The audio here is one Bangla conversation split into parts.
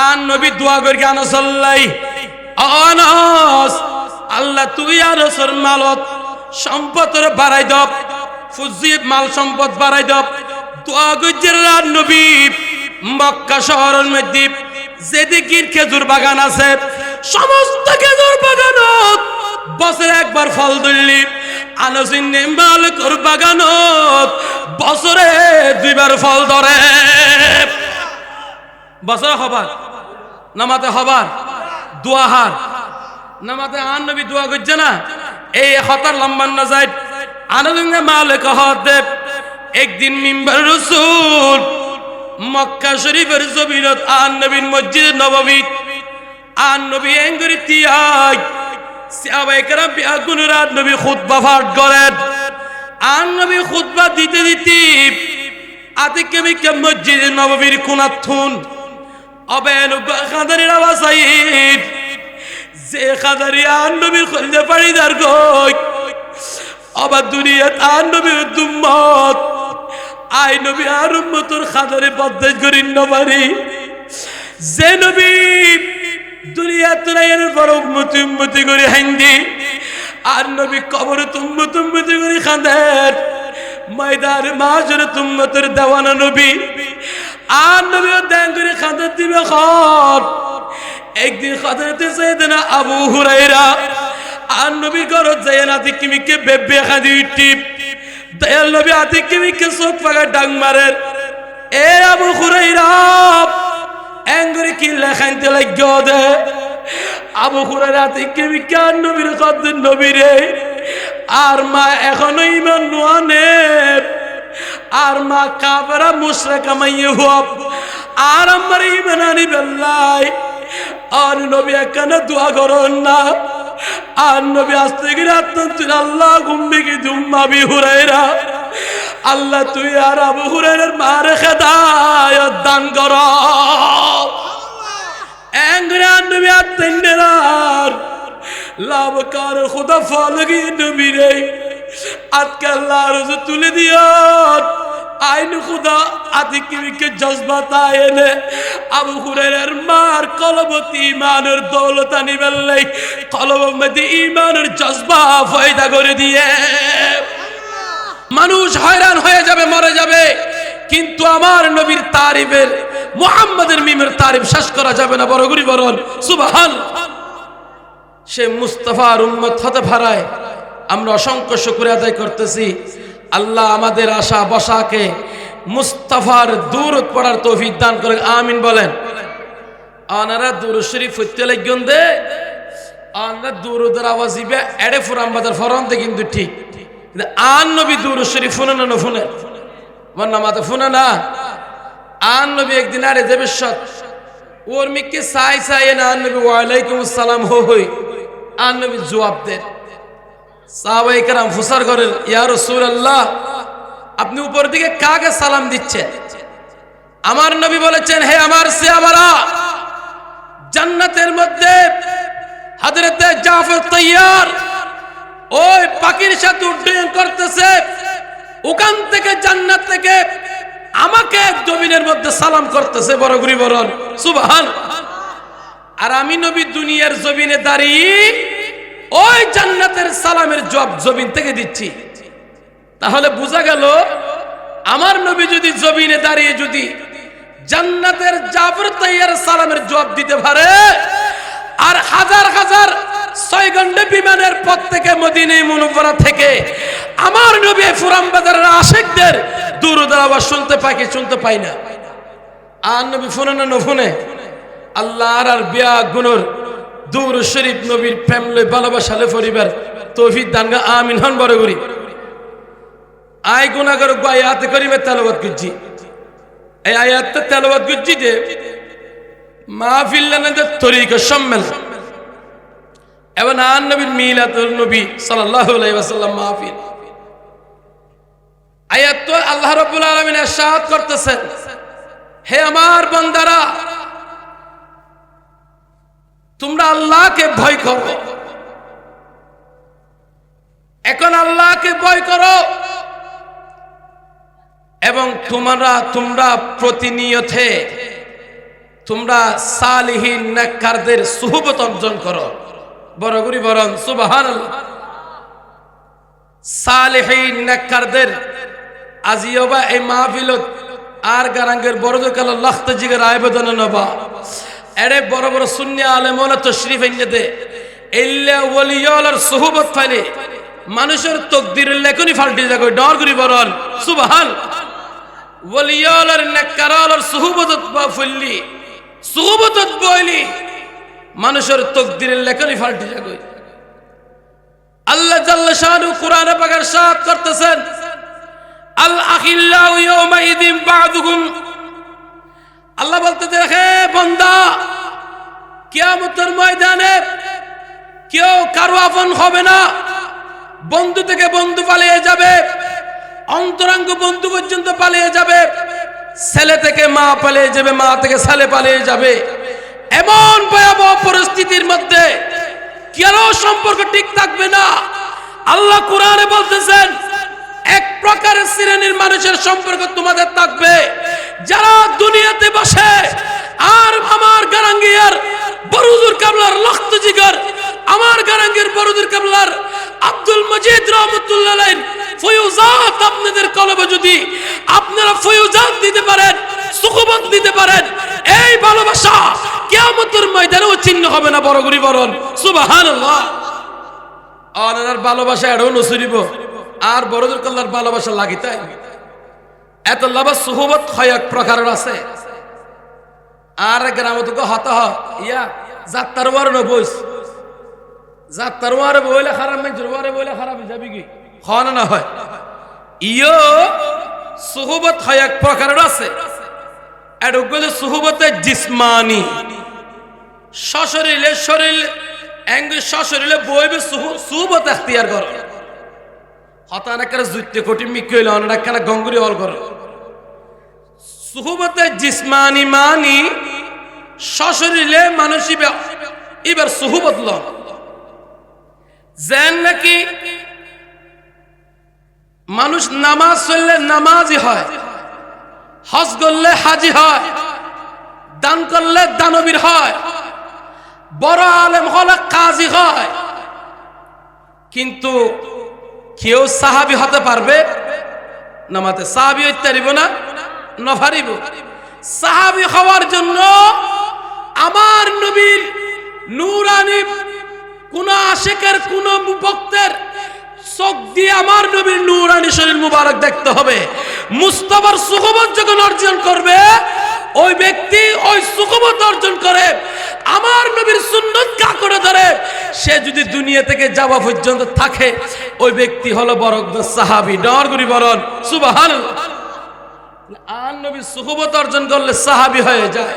আর নবী দোয়া করি আনাস আল্লাহ আনাস আল্লাহ তুই আনাসের মালত সম্পদ বাড়াই দাও, ফুজি মাল সম্পদ বাড়াই দাও। দোয়া করি আর নবী মক্কা শহরের মধ্যে যেদিকে খেজুর বাগান আছে সমস্ত খেজুর বাগানত বছরে একবার ফল ধরলি, আনাসিন মালিকের বাগানত বছরে দুইবার ফল ধরে। বছরে হবার নামাতে হবার দোয়াহার নামাতে আন নবী দোয়া করছে না, এই হতার লম্বান না যায়। আনাসিন মালিক হতে একদিন মিম্বার রাসূল মক্কা শরীফের জমিনত আন নবীর মসজিদ নববী আন নবী এঙ্গরি তিয়াই সাহাবায়ে কেরাম বিয়াগুনের আন নবী খুতবা পাঠ করেন। আন নবী খুতবা দিতে দিতে আতিকে বিকে মসজিদ নববীর কোনাথুন অবেন খাদারির আওয়াজ আইন যে খাদারি আন নবীর খলদে পাড়িদার গই আবার দুনিয়াত আন নবীর উম্মত আই নবী আর উম্মতের খাদারে বদদাস করিন না পারি। যে নবী দুনিয়াতে এর বড় উম্মতি করে হাইন্দি আর নবী কবরে উম্মতি করে খাঁদেন ময়দার মাঝরে উম্মতের দেওয়ানা নবী আর নবী দেন করে খাঁদে দিবে খন। একদিন খাঁদাতে চাইতেন আবু হুরায়রা আর নবী ঘরত যায় না তিকিমিকে বেবে খাদি টিপ দয়াল নবী আতিকে মিকে চোখ পাকা ডাক মারেন, এ আবু হুরায়রা এঙ্গরি কি লেখাইতে লাগিও দে। আবু হুরায়রা আতিকে মিকে আর নবীর কদ্দিন নবীরে আর মা এখনো ইমান নোয়ানে আর মা কাবরা মুশরিকা মাইয়ে হব আর আমার ইমান আনি বেল্লাই আর নবী এখানে দোয়া করুন না। আর নবী আস্তে করে আত্মতুল আল্লাহ গুম্বিকি দুম্মা বি হুরায়রা আল্লাহ তুই আর আবু হুরায়রার মারে হেদায়েত দান কর। এঙ্গরে আর নবী আত্মন্ডার লাভ কার খুদা ফলগি নবী রে আজকে আল্লাহ রোজে তুলে দিও আইন খুদা আতিকে জজবাত আয়েনে আবু হুরায়রার মার কলবতি ইমানের দৌলত আনি বেল্লাই কলবের মধ্যে ইমানের জজবা পয়দা করে দিয়ে মানুষ হয়রান হয়ে যাবে মরে যাবে, কিন্তু আমার নবীর তারিফের মুহাম্মাদের মিমের তারিফ শেষ করা যাবে না। বড় করি বরণ সুবহান। সে মুস্তাফার উম্মত হতে পারায় আমরা অসংখ্য শুকরিয়া আদায় করতেছি। আল্লাহ আমাদের আশা বসাকে মুস্তাফার দুরূদ পড়ার তৌফিক দান করেন, আমিন বলেন। আনারা দুরূদ শরীফ পড়তে লাগেন দে আনারা দুরূদের আওয়াজ দিবে এড়ে ফুরাম বাজার ফরন্তে কিন্তু ঠিক, কিন্তু আন নবী দুরূদ শরীফ শুনে না শুনে আমার নামাতে শুনে না। আন নবী একদিন আরে যাবে সৎ ওর মিকে সাই সাই না আন নবী ওয়ালাইকুম আসসালাম হই আন নবী জবাব দেন। সাহাবায়ে কেরাম ফুসার করেন, ইয়া রাসূলুল্লাহ আপনি উপর দিকে কাকে সালাম দিচ্ছেন? আমার নবী বলেছেন, হে আমার সাহাবারা জান্নাতের মধ্যে হযরতে জাফর তাইয়ার ওই পাখির সাথে উড্ডয়ন করতেছে, ওখান থেকে জান্নাত থেকে আমাকে জমিনের মধ্যে সালাম করতেছে। বড় গুরি বরণ সুবহান। আর আমি নবী দুনিয়ার জমিনে দাঁড়িয়ে ওই জান্নাতের সালামের জবাব জমিন থেকে দিচ্ছি। তাহলে বোঝা গেল আমার নবী যদি জমিনে দাঁড়িয়ে যদি জান্নাতের জাফর তাইয়ার সালামের জবাব দিতে পারে আর হাজার হাজার 6 ঘন্টা বিমানের পথ থেকে মদিনা মুনওয়ারা থেকে আমার নবী ফুরাম বাজারের আশিকদের দুরূদের আওয়াজ শুনতে পাই কি শুনতে পাই না? আর নবী শুনে না শুনে আল্লাহর আর বিয়া গুনর দুরূদ শরীফ নবীর ফ্যামিলি ভালোবাসালে পরিবার তৌফিক দান গা আমিন হন। বড় করি আই গুনাহগার আয়াত করিমে তেলাওয়াত করছি, এই আয়াতটা তেলাওয়াত করছি যে মাহফিল লানাদের তরিকা সম্মেলন এবং আন নবীর মিলাদুন নবী সাল্লাল্লাহু আলাইহি ওয়াসাল্লাম মাহফিল। আয়াত তো আল্লাহ রাব্বুল আলামিন ইরশাদ করতেছেন, হে আমার বান্দারা তোমরা আল্লাহকে ভয় করো। এখন আল্লাহকে ভয় করো এবং তোমরা প্রতিনিয়তে তোমরা সালিহিন নেককারদের সুহবত অর্জন করো। বড় করি বরং সুবহানাল্লাহ। সালিহিন নেককারদের আজিওবা এই মাহফিলত আর গারাঙ্গের বড়দের কাল লখত জিগর আবেদন নবা এড়ে বড় বড় সুন্নি আলেম ওলা তশরিফ এনে ইল্লা ওলিয়ালার সুহবত ফাইলে মানুষের তকদিরের লেখনি ফাল্টি যাবে। ডর করি বরং সুবহান। ওলিয়ালার নেককারালার সুহবত বা ফুল্লি সুহবত বইলি মানুষের তকদিরের লেখনি ফাল্টি যাবে। আল্লাহ জাল্লা শানু কুরআনে পাক ইরশাদ করতেছেন, আল আখিল্লাউ ইয়াউমাইযিন বা'দুহুম, আল্লাহ বলতে দেখে বান্দা কিয়ামতের ময়দানে কেউ কারো আপন হবে না। বন্ধু থেকে বন্ধু পালিয়ে যাবে, অন্তরঙ্গ বন্ধু পর্যন্ত পালিয়ে যাবে, ছেলে থেকে মা পালিয়ে যাবে, মা থেকে ছেলে পালিয়ে যাবে। এমন ভয়াবহ পরিস্থিতির মধ্যে কারো সম্পর্ক ঠিক থাকবে না। আল্লাহ কোরআনে বলতেছেন, এক প্রকারের শ্রেণীর মানুষের সম্পর্ক তোমাদের থাকবে যারা দুনিয়াতে বসে আর আমার গারাঙ্গিয়ার বরুদুর কাবলার লখত জিগর, আমার গারাঙ্গের বরুদুর কাবলার আব্দুল মজিদ রহমতুল্লাহ আলাইহি ফয়ুজাত আপনাদের কলবে যদি আপনারা ফয়ুজাত দিতে পারেন, সুখবত দিতে পারেন, এই ভালোবাসা কিয়ামতের ময়দানেও চিহ্ন হবে না। বড় করি বরং সুবহানাল্লাহ। আর ভালোবাসা এড়ো নসরিব আর বড়দের কল্লার ভালোবাসা লাগিতাই এত লাভা সুহবত হয় এক প্রকারের আছে। আর গ্রামত হত ইয়া যাত্রার ওয়ার নবইস যাত্রার ওয়ারে বইলে খারাপ মেজর ওয়ারে বইলে খারাপ যাবি কি হয় না হয়। ইয়ো সুহবত হয় এক প্রকারের আছে। এড গলে সুহবতে জিসমানি সশরীরে শরীর এঙ্গে সশরীরে বইবে সুহবত এখতিয়ার করে। হতানাকার জুইতে কোটি মিকইল অনরাকানা গঙ্গুরি অল করে। সুহবতে জিসমানি মানি সশরীরে মানুষ এবার সুহবত ল যেন নাকি মানুষ নামাজ চললে নামাজি হয়, হজ করলে হাজি হয়, দান করলে দানবীর হয়, বড় আলেম হলে কাজী হয়। কিন্তু কেউ সাহাবী হতে পারবে নামাতে সাহাবী হইতে পারিব না নফারিব। সাহাবী হওয়ার জন্য আমার নবীর নূরানি কোন আশিকের কোন ভক্তের চোখ দিয়ে আমার নবীর নূরানি শরীর মুবারক দেখতে হবে। মুস্তাফার সুখবত যখন অর্জন করবে ওই ব্যক্তি ওই সুখবত অর্জন করে আমার নবীর সুন্নত কা করে ধরে, সে যদি দুনিয়া থেকে যাওয়া পর্যন্ত থাকে ওই ব্যক্তি হলো বরকদ সাহাবী। ডর করি বরং সুবহানাল্লাহ। আর নবীর সুখবত অর্জন করলে সাহাবী হয়ে যায়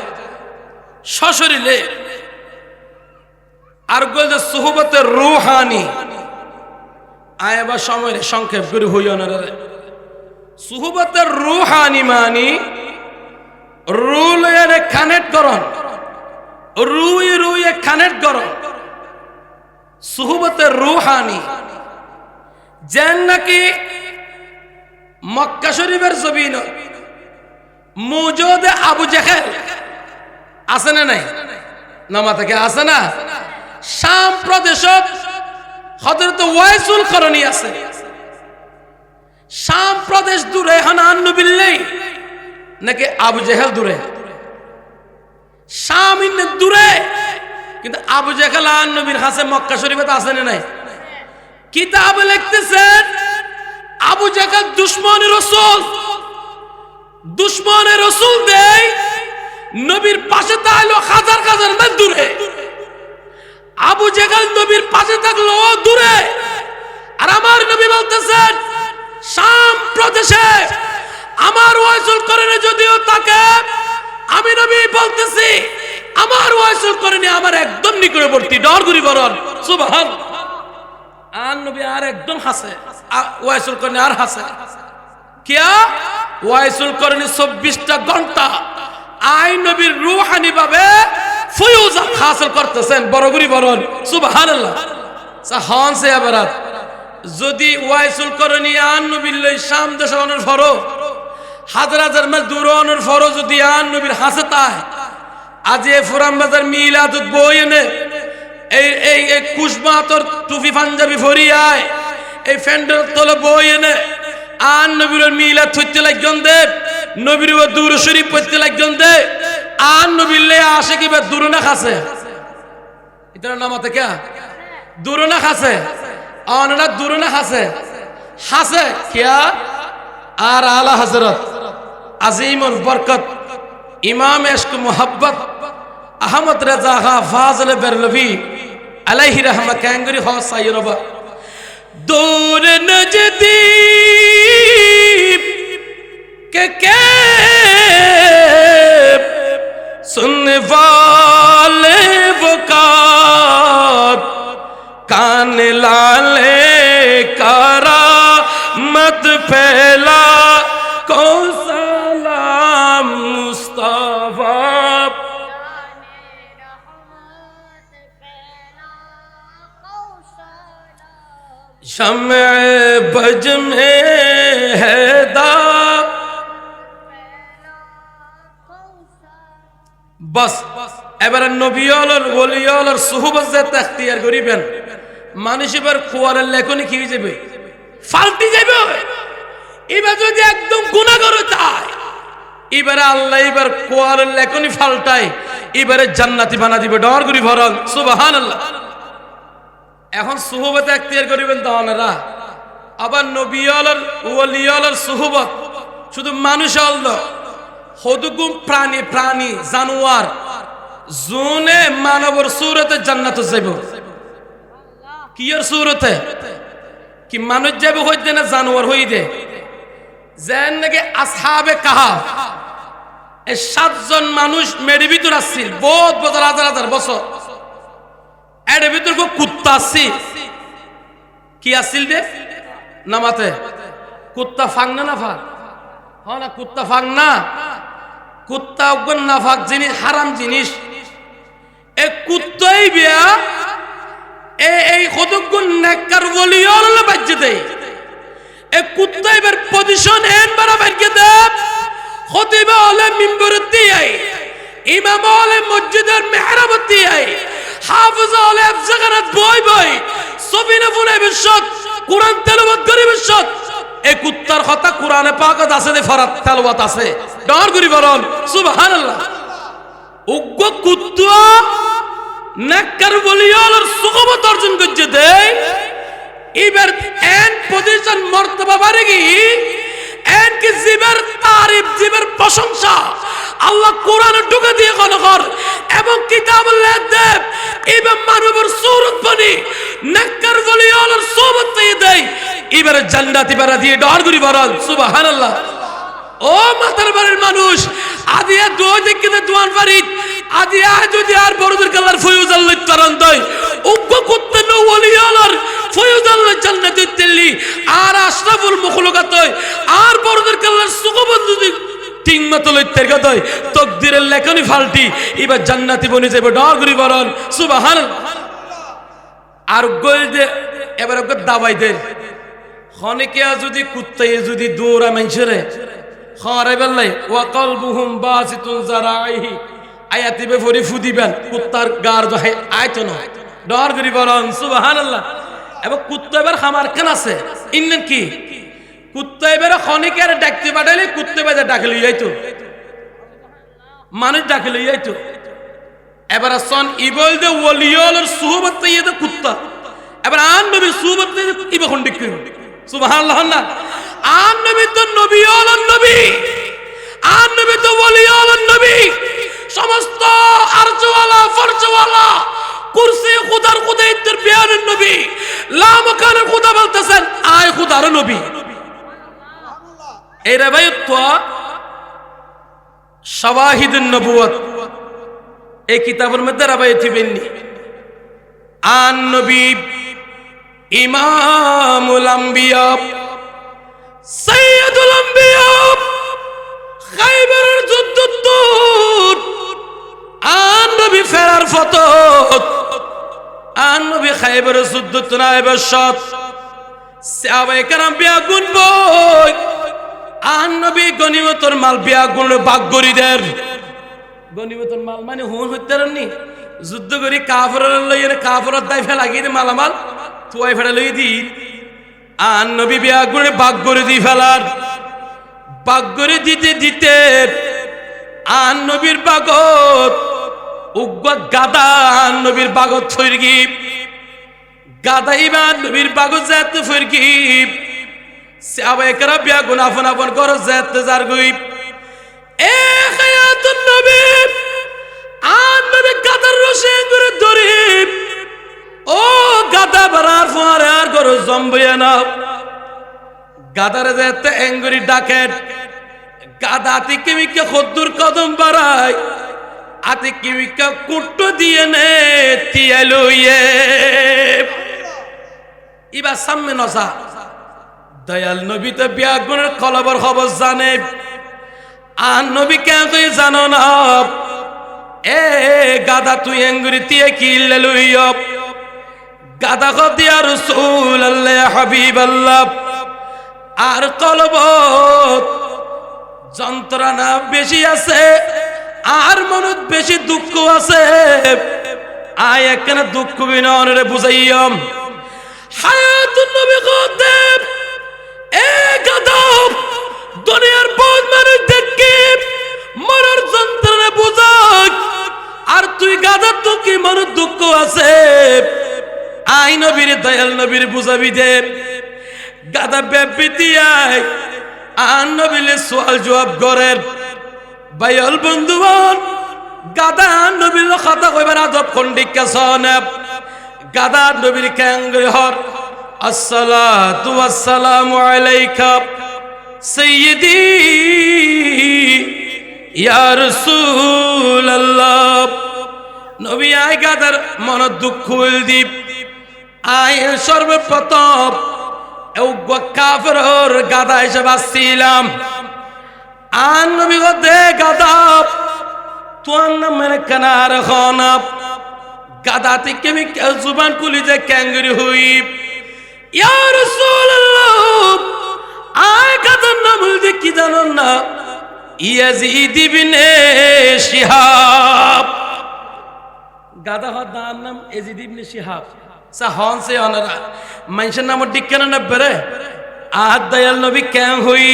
সশরীরে। আর গলে সুহবতে রূহানি আয়বা সময়ের সংক্ষেপ করে হইও না রে। সুহবতে রূহানি মানি রুলের কানেক্ট করন, রুয়ে কানেক্ট করন। সুহবতে রূহানি যেন নাকি মক্কা শরীফের জমিন মুজুদে আবু জেহেল আছে না নাই? নামা থেকে আছে না? শাম প্রদেশত হযরত ওয়াইসুল করণী আছে। শাম প্রদেশ দূরে হানান নবিল্লাই নাকি আবু জেহেল দূরে? শাম ইন্নে দূরে, কিন্তু আবু জেহেল আন নবীর কাছে মক্কা শরীফে আছে না নাই? কিতাবে লিখতেছেন আবু জেহেল দুশমনের রাসূল, দুশমনের রাসূল দেয় নবীর পাশে তাইলো হাজার হাজার মাইল দূরে। আবু জেহেল নবীর পাশে থাকলো দূরে, আর আমার নবী বলতেছেন শাম প্রদেশে আমার ওয়াইসুল করণে যদিও থাকে, আমি নবী বলতেছি আমার ওয়াইসুল করণে আমার একদম নিকটবর্তী। ডর করি বরং সুবহানাল্লাহ। আর নবী আর একদম হাসে, ওয়াইসুল করণে আর হাসে। কিয়া ওয়াইসুল করণে 24টা ঘন্টা আই নবীর রূহানি ভাবে ফয়ুজাত হাসিল করতেছেন। বড়গুরি বরণ সুবহানাল্লাহ। সাহান সে আবারাত যদি ওয়াইসুল করণী আন নবীর লই শাম দেশে অনর ফরো হাজার হাজার মাইল দূর অনর ফরো যদি আন নবীর হাসে তাই আজি ফুরান বাজার মিলাদুত বই এনে এই কুশমাতর টুপি পাঞ্জাবি ফরিয়ায় এই ফেন্ডের তলে বই এনে আর নবীর মিলাদ থইতে লাগজন দে নবীর দুরূদ শরীফ পড়তে লাগজন দে আর নবীলে আসে কিবা দুরুনা খাসে ইতার নামাতে কে দুরুনা খাসে অননা দুরুনা খাসে হাসে কিয়া আর আলা হযরত আজিমুল বরকত ইমাম ইশক মোহাব্বত আহমদ রেজা খা ফাজল বেরলভি আলাইহি রহমত কাঙ্গরি হ সাইয়রবা दूर नजदीक के सुनने वाले वो कान लाले कारा मत फैला को सलाम मुस्तफा शम्अ बज में है दा बस এবারে নবী আর ওলি আর সুহবত যেতে ইখতিয়ার করিবেন মানুষ এবার খোয়ারের লেখনি কি হয়ে যাবে ফালতি যাবে এবার যদি একদম গুনাহগার হয় এবারে আল্লাহ এবার খোয়ারের লেখনি ফালটায় এবারে জান্নাতি বানা দিবে ডর করি ভরন সুবহানাল্লাহ এখন সুহবত ইখতিয়ার করিবেন তাহলেরা আবার নবী আর ওলি আর সুহবত শুধু মানুষ আল্লাহ হদুগুম প্রাণী প্রাণী জানোয়ার জুনে মানবর সুরতে জান্নাত যাইব কিয়ার সুরতে কি মানুষ যাবে হইতে না জানোয়ার হইতে যেন নাকি আসহাবে কাহাফ এই 7 জন মানুষ মেরি ভিতর আসছিল বহুত বছর হাজার হাজার বছর এর ভিতর কো কুত্তা আসছিল কি আসছিল দে নামাতে কুত্তা ফাংনা না ফাক হ্যাঁ না কুত্তা ফাংনা কুত্তা উগন না ফাক জিনিস হারাম জিনিস এই কুত্তাই বিয়া এই কতগুণ নেককার ওলিওয়ালা বাজ্যে দেয় এই কুত্তাই বের পজিশন এন বরাবর কে দেব খতিব হলে মিম্বরত দিয়ে ইমাম হলে মসজিদের মেহরাবত দিয়ে হাফেজ হলে আফজাগানাত বই বই সবিনা ফুনে বিশ্বত কুরআন তেলাওয়াত করি বিশ্বত এই কুত্তার কথা কুরআনে পাকত আছে যে ফরাত তেলাওয়াত আছে ডর করি বলুন সুবহানাল্লাহ উগ্র কুত্তা নেককার ওলিওয়ালার সুখবত অর্জন করছে দেয় এবার এন পজিশন মর্তবা বাড়ে গিয়ে এন কি জিবের তারিফ জিবের প্রশংসা আল্লাহ কোরআনে ঢুকে দিয়ে কর এবং কিতাবুল্লাহ দেব এবার মানবের সুরত বনি নেককার ওলিওয়ালার সুবত পেয়ে দেয় এবার জান্নাতি বাড়া দিয়ে ডর করি বলুন সুবহানাল্লাহ ও মাতার বাড়ির মানুষ আদিয়া দোয়া দেখতে দোয়ান ফারিদ আদিয়া যদি আর বড়দের কালার ফয়ুজ আল্লাহ তারান দেয় উগ্র করতে নো ওলিয়ালার ফয়ুজ আল্লাহ জান্নাতে তেলি আর আশরাফুল মখলুকাত আর বড়দের কালার সুগবত যদি তিন মত লইতের কথা তকদিরের লেখনি ফালটি এবার জান্নাতি বনে যাবে ডর করি বলুন সুবহানাল্লাহ আর গোল যে এবার ওকে দাবাই দেন খনিকে যদি কুত্তায় যদি দৌড়া মাইছরে খারাই বেলাই ওয়া কলবুহুম বাসিতুন জারাইহি আয়াতিবে ফরি ফুদিবেন কুত্তার গার জহে আইতো না ডর করি বলুন সুবহানাল্লাহ এবং কুত্তা এবার খামার কেন আছে ইন্নেন কি কুত্তা এবার খনিকের ডাকতে পাঠাইলে কুত্তে বাজে ডাকে লই যাইতো মানুষ ডাকে লই যাইতো এবার সন ইবল দে ওলিয়লের সুহবত পেয়ে দে কুত্তা এবার আন নবী সুহবত পেয়ে ইবে খন্ডিক সুবহানাল্লাহ না আন নবী তো নবীওয়ালার নবী আন নবী তো ওলিওয়ালার নবী সমস্ত আরজওয়ালা ফরজওয়ালা কুরসি খুদার খুদাইতের বিয়ানের নবী লা মাকানের খুদা বলতেছেন আয় খুদার নবী এই রবায়াত তো শাওয়াহিদুন নবুয়ত এই কিতাবের মধ্যে রবায়াত বেননি আন নবী ইমামুল আম্বিয়া সাইয়্যিদুল আম্বিয়া খায়বারের যুদ্ধ আন নবী ফেরার ফতত আন নবী খায়বারের যুদ্ধ নাইবার সাথ সাহাবায়ে কেরাম বিয়া গুনবই আন নবী গনিমতের মাল বিয়া গুনলে ভাগ করি দেন গনিমতের মাল মানে হুন হইতারনি যুদ্ধ করি কাফরের লইয়ে কাফরের দায় ফেলা গিয়ে মালামাল তুই ফেলা লই দি আর নবী বিয়া করে বাগ করে দি ফেলার বাগ করে দিতে দিতে আর নবীর বাগত উগ্র গাদা আর নবীর বাগত ফইরগি গাদা ইমান নবীর বাগত যাতে ফইরগি সাহাবায়ে কেরাম বিয়া গুণ আপন আপন ঘর যাতে যার গই এ হায়াতুন নবী আর নবী গাদার রশে করে ধরি ও গাদা বারার পরে আর ঘর জম্বইয়া না গাদারে যাতে এঙ্গুরি ডাকে গাদা আতিকিমিকে খদ্দুর কদম বাড়ায় আতিকিমিকে কুট্টো দিয়ে নে তিয়ালুয়ে ইবা সামনে নসা দয়াল নবী তো বিয়াগুনের কলবর খবর জানে আর নবী কেন তুই জানো না এ গাদা তুই এঙ্গুরি দিয়ে কিল্লে লইয় গাদা খদিয়া রাসূলুল্লাহ হাবিবাল্লাহ আর কলবত যন্ত্রণা বেশি আছে আর মনত বেশি দুঃখ আছে আয় একখানে দুঃখ বিনরে বুঝাইয়ম হায়াতুন নবী কদেব এ গাদব দুনিয়ার বহুত মানুষ দেখে মরার যন্ত্রণা বুঝাক আর তুই গাদা তো কি মনের দুঃখ আছে আই নবীর দয়াল নবীর বুঝাবি দে গাদা বেবিতিয়ায় আর নবীলে সওয়াল জবাব করেন ভাইল বন্ধুগণ গাদা নবীর কথা কইবার আদব খন্ডিকা সনে গাদা নবীর কেঙ্গরি হর আসসালাতু ওয়াসসালামু আলাইকা সাইয়্যিদি ইয়া রাসূলুল্লাহ নবী আই গাদার মন দুঃখ হইল দীপ আই সর্বপ্রথম কাফের গাদা হিসেবে আসছিলাম আর নবী দে গাদা তোর নাম মানে কানার খানাপ গাদা থেকে আমি জুবান খুলি যে ক্যাঙ্গুরি হই ইয়া রাসূলুল্লাহ আয় গাদার নাম হইছে কি জানো না ইয়াজিদ ইবনে শিহাব গাদা হদার নাম ইয়াজিদ ইবনে শিহাব সা হন সে অনরা মানুষের নাম ডিকেন না বেরে আদ দয়াল নবী কেন হই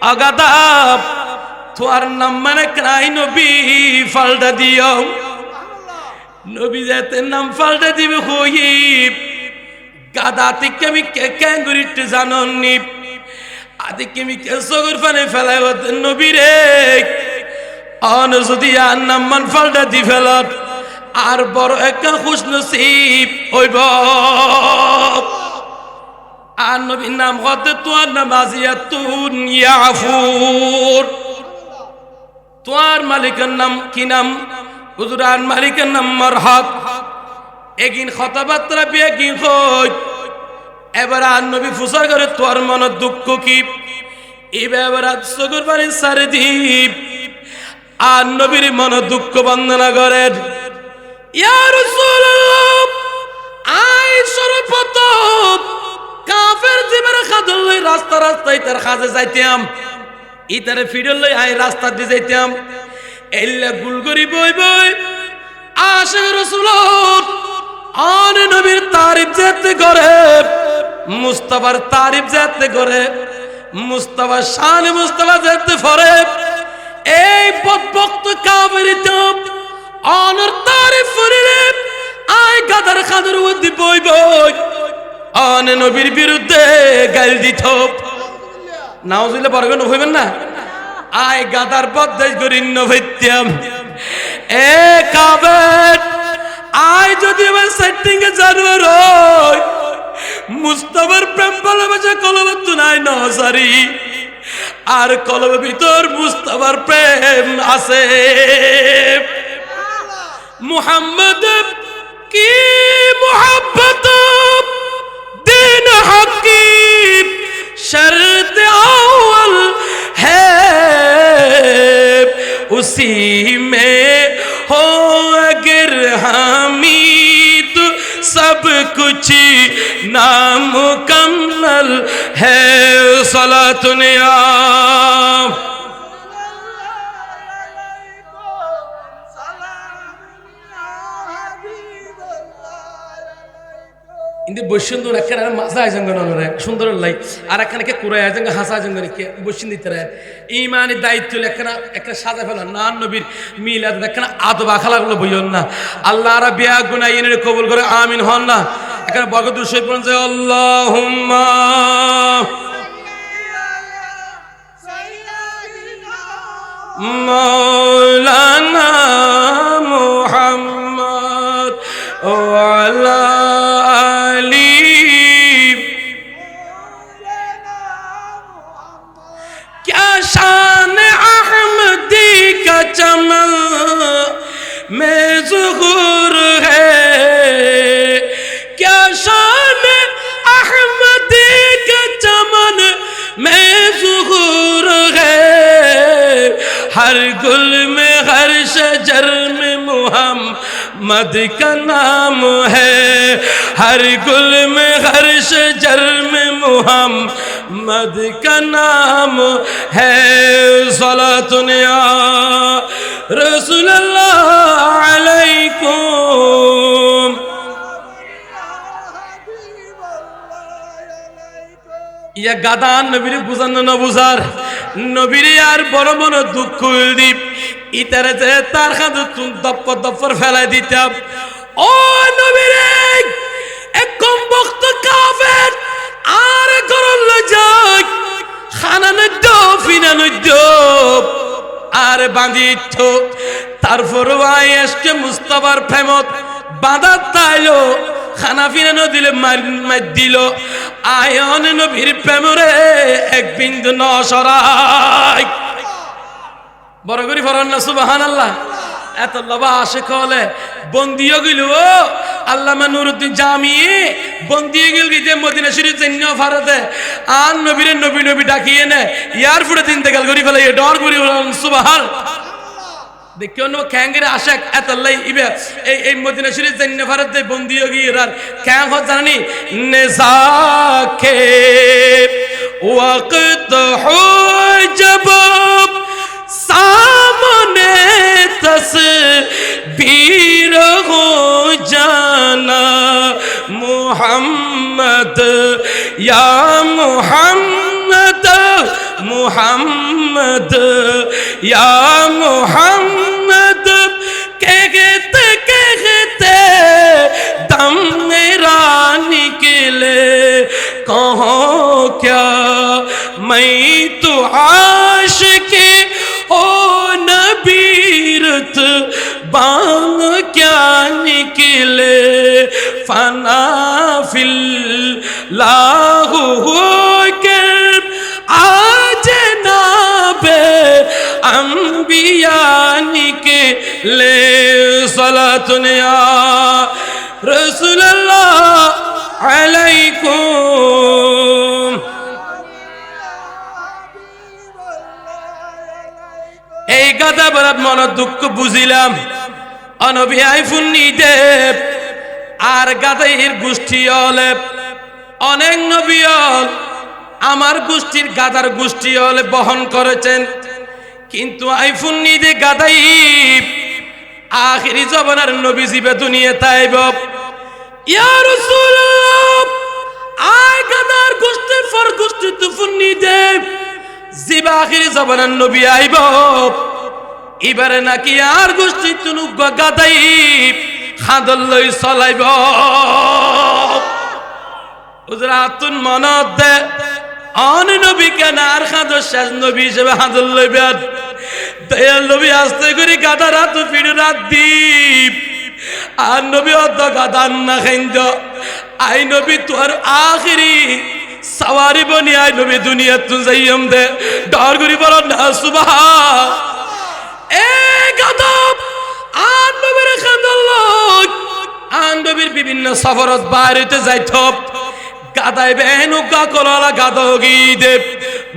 আগাদা তোর নাম মানে কাই নবী ফালদা দিও নবী যাতে নাম ফালদা দিবে হই গাদা থেকে আমি কেন করিতে জাননি আদি কেমি কেসগর ফানে ফেলাই হতে নবী রে অন যদি আর নাম মান ফালদা দি ফেলত আর বড় একটা খুশ নসিব হইব আর নবীর নাম হতে তোর নাম আজিয়াতুন ইয়াফুর তোর মালিকের নাম কি নাম হুজুরান মালিকের নাম মারহাক এগিন কথাবার্তা বিয়ে কি কই এবার আর নবী ফুসার করে তোর মন দুঃখ কি এবার সগর বাড়ি সারে দীপ আর নবীর মন দুঃখ বন্দনা করেন ইয়া রাসূলুল্লাহ আই সর্বপ্রথম কাফের জীবনে খাদল লই রাস্তা রাস্তায় তার কাজে যাইতাম ইতারে ফিরল লই আই রাস্তা দিয়ে যাইতাম এল্লা গুলগরি বই বই আশিক রাসূল আর নবীর তারিফ যেতে করে মুস্তাফার তারিফ যেতে করে মুস্তাফা শান মুস্তাফা যেতে ফরে এই বদবক্ত কাফেরিত অনর তারিফ করিলে আই গাদার খাদর ওদি বই বই অন নবীর বিরুদ্ধে গাল দিত নাউজুবিল্লাহ বরগন হইবেন না আই গাদার বদদেশ করিন নভেত্যাম এ কাবের আই যদি আমার সেটিং এ জানুয়ার হই মুস্তাফার প্রেম ভালোবাসা কলবত নাই নসারি আর কলবের ভিতর মুস্তাফার প্রেম আছে মুহাম্মদ কি মোহাব্বত दिन हकी शर्त अव्वल है उसी में हो अगर हामिद सब कुछ नामुकम्मल है सलातुन या কিন্তু বৈষ্ণব এখানে মাঝা আয়োজন করে সুন্দর লাই আর এখানে কে কুড়াই আয়োজন হাসা আয়োজন করে কে বৈষ্ণব দিতে ইমানের দায়িত্ব এখানে একটা সাজা ফেলা না নবীর মিল এখানে আদবা খালাগুলো বইন না আল্লাহ আর বিয়া গুনাহ এনে কবুল করে আমিন হন না এখানে বরকতুল শরীফ পড়ুন যে আল্লাহুম্মা মাওলানা মুহাম্মদ ওয়া আলা शान अहमदी का चमन में ज़ुहूर है क्या शान अहमदी का चमन में ज़ुहूर है हर गुल में हर शजर में मुहम्मद का नाम है हर गुल में हर शजर में मुहम्मद का नाम है सलातुन या रसूल अल्लाह अलैकुम ইয়া গাদান নবীর বুঝানো না বুঝার নবীর আর বড় বড় দুঃখ দ্বীপ ইতারে যে তার খাদ দপ্পর ফেলাই দিতাম ও নবীর এক কম বক্ত কাফের আর করল যাক খানা নদ্য ফিনা নদ্য আর বাঁধিত তারপর আয়েশকে মুস্তাফার প্রেমত বাঁধা তাইলো খানা ফিনা নদিলে মার দিল আয়ন নবীর প্রেমরে এক বিন্দু নসরাই বড় করি ফরন না সুবহানাল্লাহ এত লবা আশিক হলে বন্দিও গেল আল্লামা নুরুদ্দিন জামি বন্দিও গেল যে মদিনা শরীফ জন্য ভারতে আর নবীর নবী নবী ডাকিয়ে নে ইয়ার ফুটে দিন তেগাল করি ফেলে ডর করি সুবহান দেখিও নো ক্যাঙ্গের আশাক এত লাই ইবে এই মদিনা শরীফ জন্য ভারতে বন্দিও গিরার ক্যাং হ জানি নেজাকে ওয়াক্ত হো জব सामने तस्वीर हो जाना मुहम्मद या मुहम्मद मुहम्मद या मुहम्मद कहते दम मेरा निकले कहो क्या मैं तो आशिक़ ओ नबीरत बांग क्या निकले फना फिल लाहू कर आज नाबे अंबिया निकले सलातुन या रसूल अल्लाह अलैकुम এই গাদা বরাত মন দুঃখ বুঝিলাম অনবী আইফুন নিদেব আর গাদাইয়ের গোষ্ঠী হলে অনেক নবীল আমার গোষ্ঠীর গাদার গোষ্ঠী হলে বহন করেছেন কিন্তু আইফুন নিদে গাদাই আখিরি জবানার নবী জিবে দুনিয়া তাইব ইয়া রাসূলুল্লাহ আই গাদার গোষ্ঠীর ফর গোষ্ঠী তুফুন নিদেব জিবা আখিরি জবানার নবী আইব এবারে নাকি আর গোষ্ঠী তুনু গাদাই খাদল লই চলাইব হুজরাতুন মনত দে অন নবী কেন আর খাদর শেষ নবী হিসেবে হাদল লইবেন দয়াল নবী আস্তে করে গাদা রাত ফিরে রাত দীপ আর নবী অত গাদা না খাইন্দ আই নবী তোর আখিরি সওয়ারি বনি আই নবী দুনিয়া তু যাইম দে ডর করি বল না সুবহান এ গাদা আর নবীর খাদল আর নবীর বিভিন্ন সফরত বাইরেতে যাইত গাদাই বেনু গাকলালা গাদগি দেব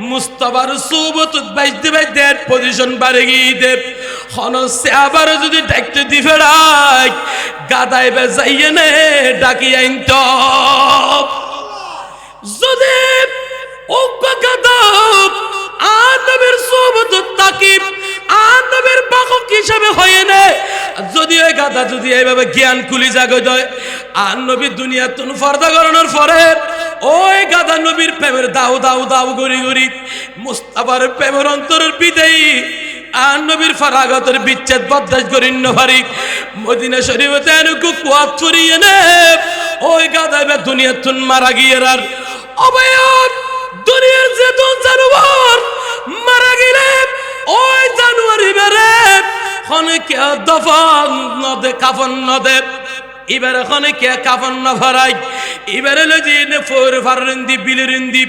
মুস্তাফার সুবত বাইতে বাইতে পজিশন বাড়ে গি দেব হনসে আবার যদি ডাকতে দি ফেরাই গাদাই বে যাইনে ডাকি আইন্ত যদি ও গাদা আর নবীর সোহবত তাকিব আর নবীর বাহক হিসাবে হয়ে নেয়। যদি ওই গাদা যদি এইভাবে জ্ঞান কুলি জাগে দেয় আর নবী দুনিয়া তুন ফর্দা করানোর পরে ওই গাদা নবীর প্রেমের দাও দাও দাও গড়ি গড়ি মুস্তাফার প্রেমের অন্তরের বিদেয়ী আর নবীর ফারাগতের বিচ্ছেদ বদাস করিন্ন ভারি মদিনা শরীফতে আনুকু কুয়াত ছড়িয়ে নে ওই গাদাইবে দুনিয়া তুন মারা গিয়ে আর অবয়ব দুনিয়ার যে তো জানোয়ার মারা গেলে ওই জানুয়ারি বেরে অনেকে দফন নদে কাফন নদে এবারে অনেকে কাফন না ভরাই এবারে লজি এনে ফোর ফারিন্দি বিলিরিন্দি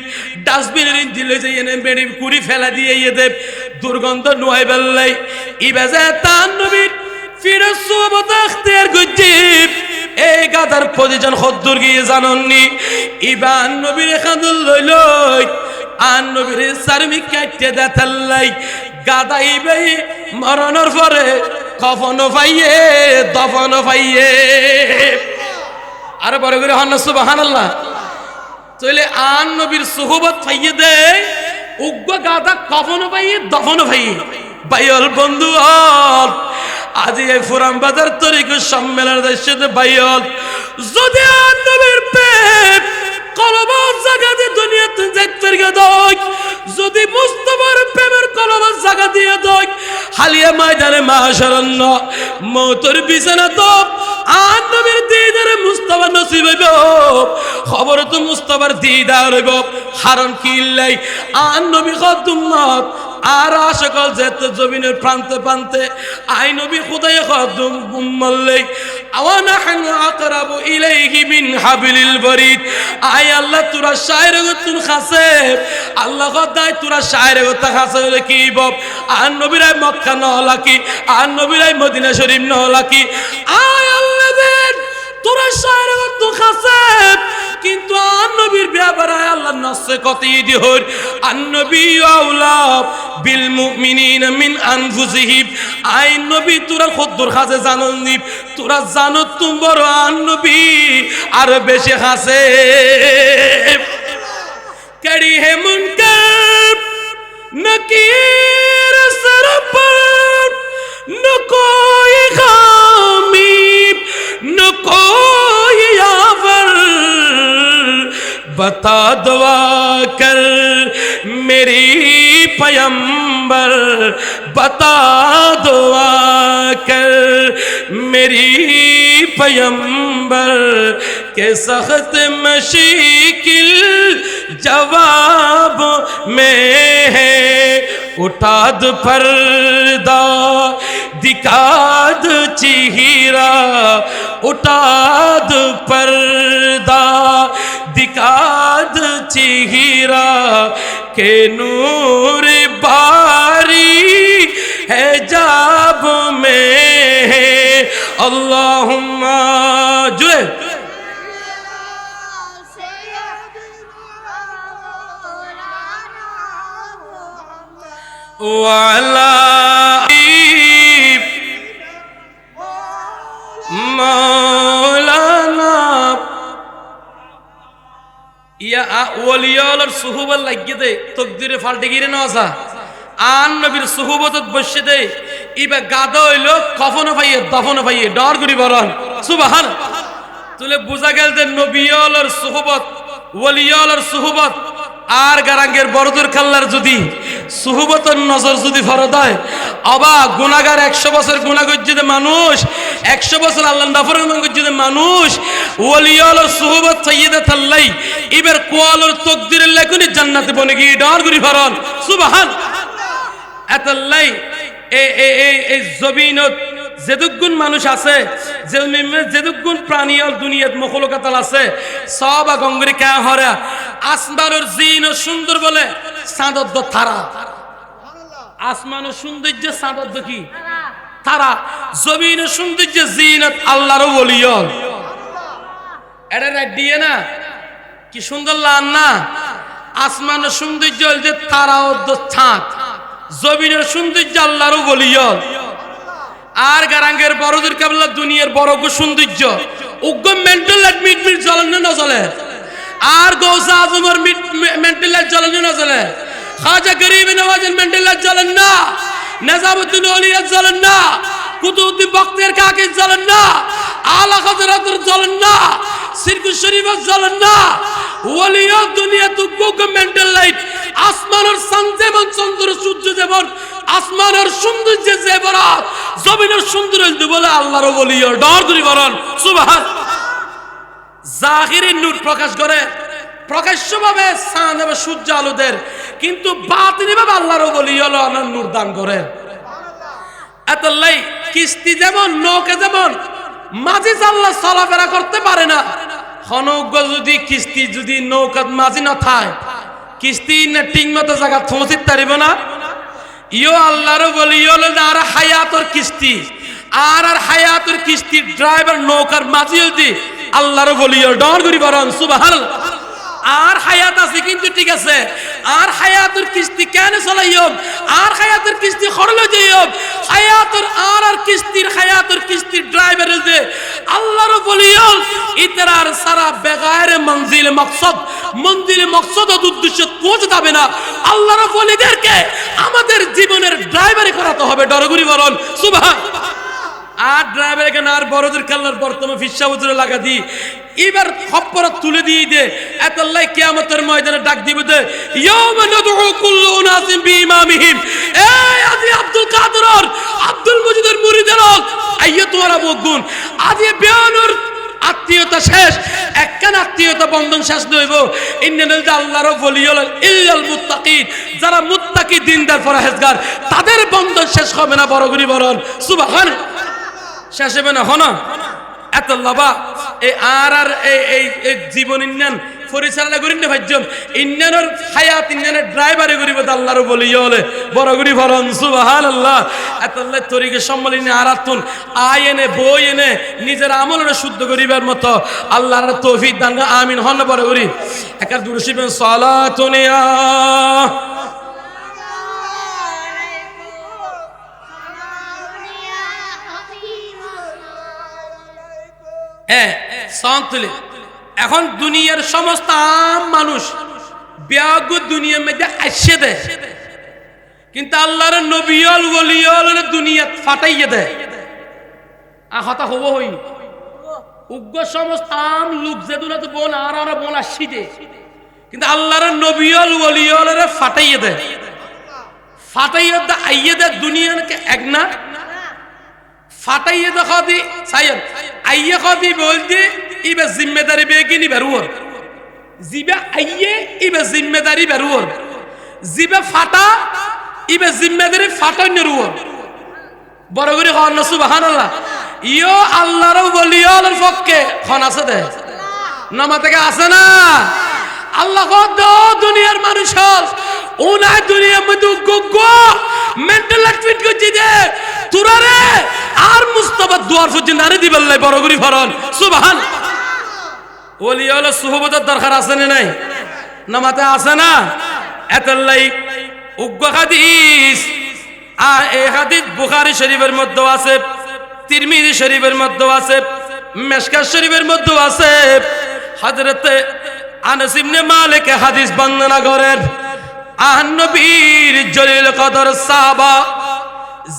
ডাস্টবিনিন্দি লজি এনে বেড়ি কুড়ি ফেলা দিয়ে দেব দুর্গন্ধ নুয়াই বেল্লাই ইবাজে তান নবীর ফিরে সোবত আখতিয়ার গুজিব এই গাদার পজিশন খদ্দুর গিয়ে জাননি ইবান নবীর খাদুল লইলই আন নবীর সারমি কাটতে দেতাল্লাই গাদা ইবাই মরণের পরে কফন পাইয়ে দফন পাইয়ে আর বড় করে হন সুবহানাল্লাহ তাহলে আন নবীর সুহবত পাইয়ে দে উগ্র গাদা কফন পাইয়ে দফন পাইয়ে বাইল বন্ধু আজি এই ফুরাম বাজার তরিক সম্মেলনের দেশে বাইল যদি আন নবীর প্রেম কলবার জায়গাতে দুনিয়াতে যাইতে গেদই যদি মুস্তাফার প্রেমের কলবার জায়গা দিয়ে দই হালিয়া ময়দানে মাশাআল্লাহ মওতের বিছানা তো আর নবীর দিদারে মুস্তাফা নসিব হইব খবর তো মুস্তাফার দিদার হইব হারন কিল্লাই আর নবী খদুমত আর সকল যেত জমিনের প্রান্তে প্রান্তে আই নবী খুদায়ে খদুম গুম্মল্লাই আওয়ানা হানু আকরাবু ইলাইহি মিন হাবিলিল বরিদ আই আল্লাহ তোরা শায়ের তুন খাসে আল্লাহ খদাই তোরা শায়ের কথা খাসে কি বব আর নবীরাই মক্কা নহলাকি আর নবীরাই মদিনা শরীফ নহলাকি আই আল্লাহ দেন তোরা শায়ের তুন খাসে কিন্তু আর নবীর ব্যাপারে আল্লাহ নসে কতি দিহর আন নবী আউলা বিল মুমিনিনা মিন আনফুসিহিম আই নবী তোরা খদ্দুর খাসে জাননি তোরা জানো তুমি বড় আর নবী আর বেশি খাসে কড়ি হে মুনকার নকির সর पर न कोई खामी न कोई यावर बता दुआ कर मेरी पैगंबर बता दुआ कर मेरी पैगंबर के सख्त मशीकिल जवाब में है उठा दो पर्दा दिखा दो चेहरा उठा दो पर्दा दिखा दो चेहरा के नूर बारी है जाब में है अल्लाहुम्मा जुए वाला मौलाना ইয়া ওলিয়ার সুহুবত লাগিয়ে দে তকদিরে ফাল্টে গিরে না আসা আন নবীর সুহুবতত বসে দে ইবা গাদা হইলো কফন ভাইয়ে দফন ভাইয়ে ডর করি বলেন সুবহান তুলে বুঝা গেল যে নবীর সুহুবত ওলিয়ার সুহুবত আর গারাঙ্গের বড়দুর খাল্লার যদি সুহুবতর নজর যদি ফরদ হয় অবা গুনাহগার 100 বছর গুনাহ করছে মানুষ 100 বছর আল্লাহর নাফরমান করছে মানুষ ওলিয়ার সুহুবত সাইয়্যিদা তাল্লাই এবার কোয়ালর তাকদীরের লাগুনি জান্নাতে বনে গিয়ে ডর করি ফরন সুবহান আতাল্লাই এই জমিনত যেদুগুণ মানুষ আছে যেদুগুণ প্রাণী দুনিয়াত মখলুকাত আছে সব গঙ্গরি কা হরা আসমানের জিন সুন্দর বলে চাঁদর তারা আসমানের সৌন্দর্য চাঁদর কি তারা জমিনের সৌন্দর্য জিনত আল্লাহর ওলিয়ল এটা রাত দিয়ে না কি সুন্দর লান না আসমানের সৌন্দর্য যে তারা ও ছাঁদ জমিনের সৌন্দর্য আল্লাহর ওলিয়ল আর গারাঙ্গের বড়দের কাবলা দুনিয়ার বড় সৌন্দর্য উগ্র মেন্টাল মিট জ্বলেন না চলে আর গৌসা আজমের মেন্টাল জ্বলেন না চলে খাজা গরিব নওয়াজ ম্যান্ডেলা জ্বলেন না, নিজামুদ্দিন আউলিয়া জ্বলেন না, কুতুবউদ্দিন বখতিয়ার কাকি জ্বলেন না, আলা হযরতের জ্বলেন না, সিরকুল শরীফ জ্বলেন না। ওলিয়া দুনিয়া তো গভর্নমেন্টাল লাইট, আসমানের চাঁদ যেমন চন্দ্র সূর্য যেমন আসমানের সৌন্দর্য যে বড় জমিনের সৌন্দর্য বলে আল্লাহর ওলিয়া ডর করি বলেন সুবহান। জাহিরি নূর প্রকাশ করে প্রকাশ্যভাবে চাঁদ এবং সূর্য আলোদের, কিন্তু বাতিনিভাবে আল্লাহর ওলিয়া নূর দান করে। এতলাই কিস্তি যেমন নৌকা যেমন মাঝি আল্লাহ চলাফেরা করতে পারে না, হনজ্ঞ যদি কিস্তি যদি নৌকা মাঝি না থাকে কিস্তি না ঠিক মতো জায়গা পৌঁছিতে পারিব না। ইও আল্লাহর ওলিয়া আর হায়াতর কিস্তি আর হায়াতর কিস্তি ড্রাইভার নৌকার মাঝি যদি আল্লাহর ওলিয়া ডর করি বলেন সুবহানাল্লাহ। আর হায়াত আছে কিন্তু ঠিক আছে, আর হায়াতের কিস্তি কেন চলাইব, আর হায়াতের কিস্তি খরল যাইব, হায়াতের আর কিস্তির হায়াতের কিস্তির ড্রাইভার যে আল্লাহর ওলিয়া ইতরার সারা বেগায়ের মঞ্জিল মকসদ মঞ্জিল মকসদ উদ্দেশ্য পৌঁছে যাবে না। আল্লাহর ওলিদেরকে আমাদের জীবনের ড্রাইভারি করাতে হবে ডরগুরি বলেন সুবহান। আর ড্রাইভার এখানে আর বড়দের কাল্লার বর্তমান ফিসা উজরে লাগা দি এবার খপ্পরা তুলে দিয়ে দে এতাল্লাই কিয়ামতের ময়দানে ডাক দিবে দে ইয়াউমা নাদউ কুল্লু উনাসিন বিইমামিহিম। এই আজি আব্দুল কাদের আব্দুল মজিদের মুরিদের আইয়াতুরা বগুন আজি বেয়ানুর আত্মীয়তা শেষ, একখান আত্মীয়তা বন্ধন শেষ হইব। ইন্নাল আল্লাহর ওলিয়া ইল্লাল মুত্তাকিন, যারা মুত্তাকি দিনদার পরহেজগার তাদের বন্ধন শেষ হবে না বড়গুরি বলেন সুবহান। শেষ হবে না হনা এত লাভা এই আর এই জীবন ইন্নান পরিচালনা করেন না ভাইজন ইন্নানের হায়াত ইন্নানের ড্রাইভারে করিব আল্লাহর ওলিয়া হলে বড়গুরি বলেন সুবহানাল্লাহ। এতল্লাহ তরিকে সম্মালিনী আরাতুন আয় এনে বই এনে নিজের আমলটা শুদ্ধ করিবার মতো আল্লাহর তৌফিক দান আমিন হন বড়গুরি। একার দুরূদ শরীফ সালাতুনিয়া তুলে। এখন দুনিয়ার সমস্ত আম মানুষ ব্যাগ দুনিয়ার মধ্যে আসে দেয়, কিন্তু আল্লাহর নবিয়ল ওলিয়ল দুনিয়া ফাটাইয়ে দেয়। আহতা হব হই উগ্র সমস্ত আম লোক যে দুনা তো বোন আর বোন আসি দে, কিন্তু আল্লাহর নবিয়ল ওলিয়ল ফাটাইয়ে দেয়। ফাটাইয়ে দে আইয়ে দেয় দুনিয়াকে এক না ফাটাইয়ে দেখা দি সাইয়দ আইয়ে খাদি বলতে ইবে জিম্মেদারি বেগিনি বেরুর জিবে আইয়ে ইবে জিম্মেদারি বেরুর জিবে ফাটা ইবে জিম্মেদারি ফাটাইনে রুর বড় করে হন সুবহানাল্লাহ। ইও আল্লাহর ওলিয়ার পক্ষে খন আছে দে নামা থেকে আছে না আল্লাহ কত দুনিয়ার মানুষ ওনার দুনিয়ার মধ্যে গগো মেন্টাল ট্রিট করছি দে তুরারে আর মুস্তাফা দুয়ার ফুজি নারী দিবেল্লাই বড় করি ফরন সুবহান। ওলিয়া হলো সুহবতের দরকার আছে না নাই নামাতে আছে না এতলাই উগ্র হাদিস আর এই হাদিস বুখারী শরীফের মধ্যে আছে, তিরমিজি শরীফের মধ্যে আছে, মিশকাত শরীফের মধ্যে আছে। হযরত আনাস ইবনে মালিক হাদিস বর্ণনা করেন আন নবীর জলিল কদর সাহাবা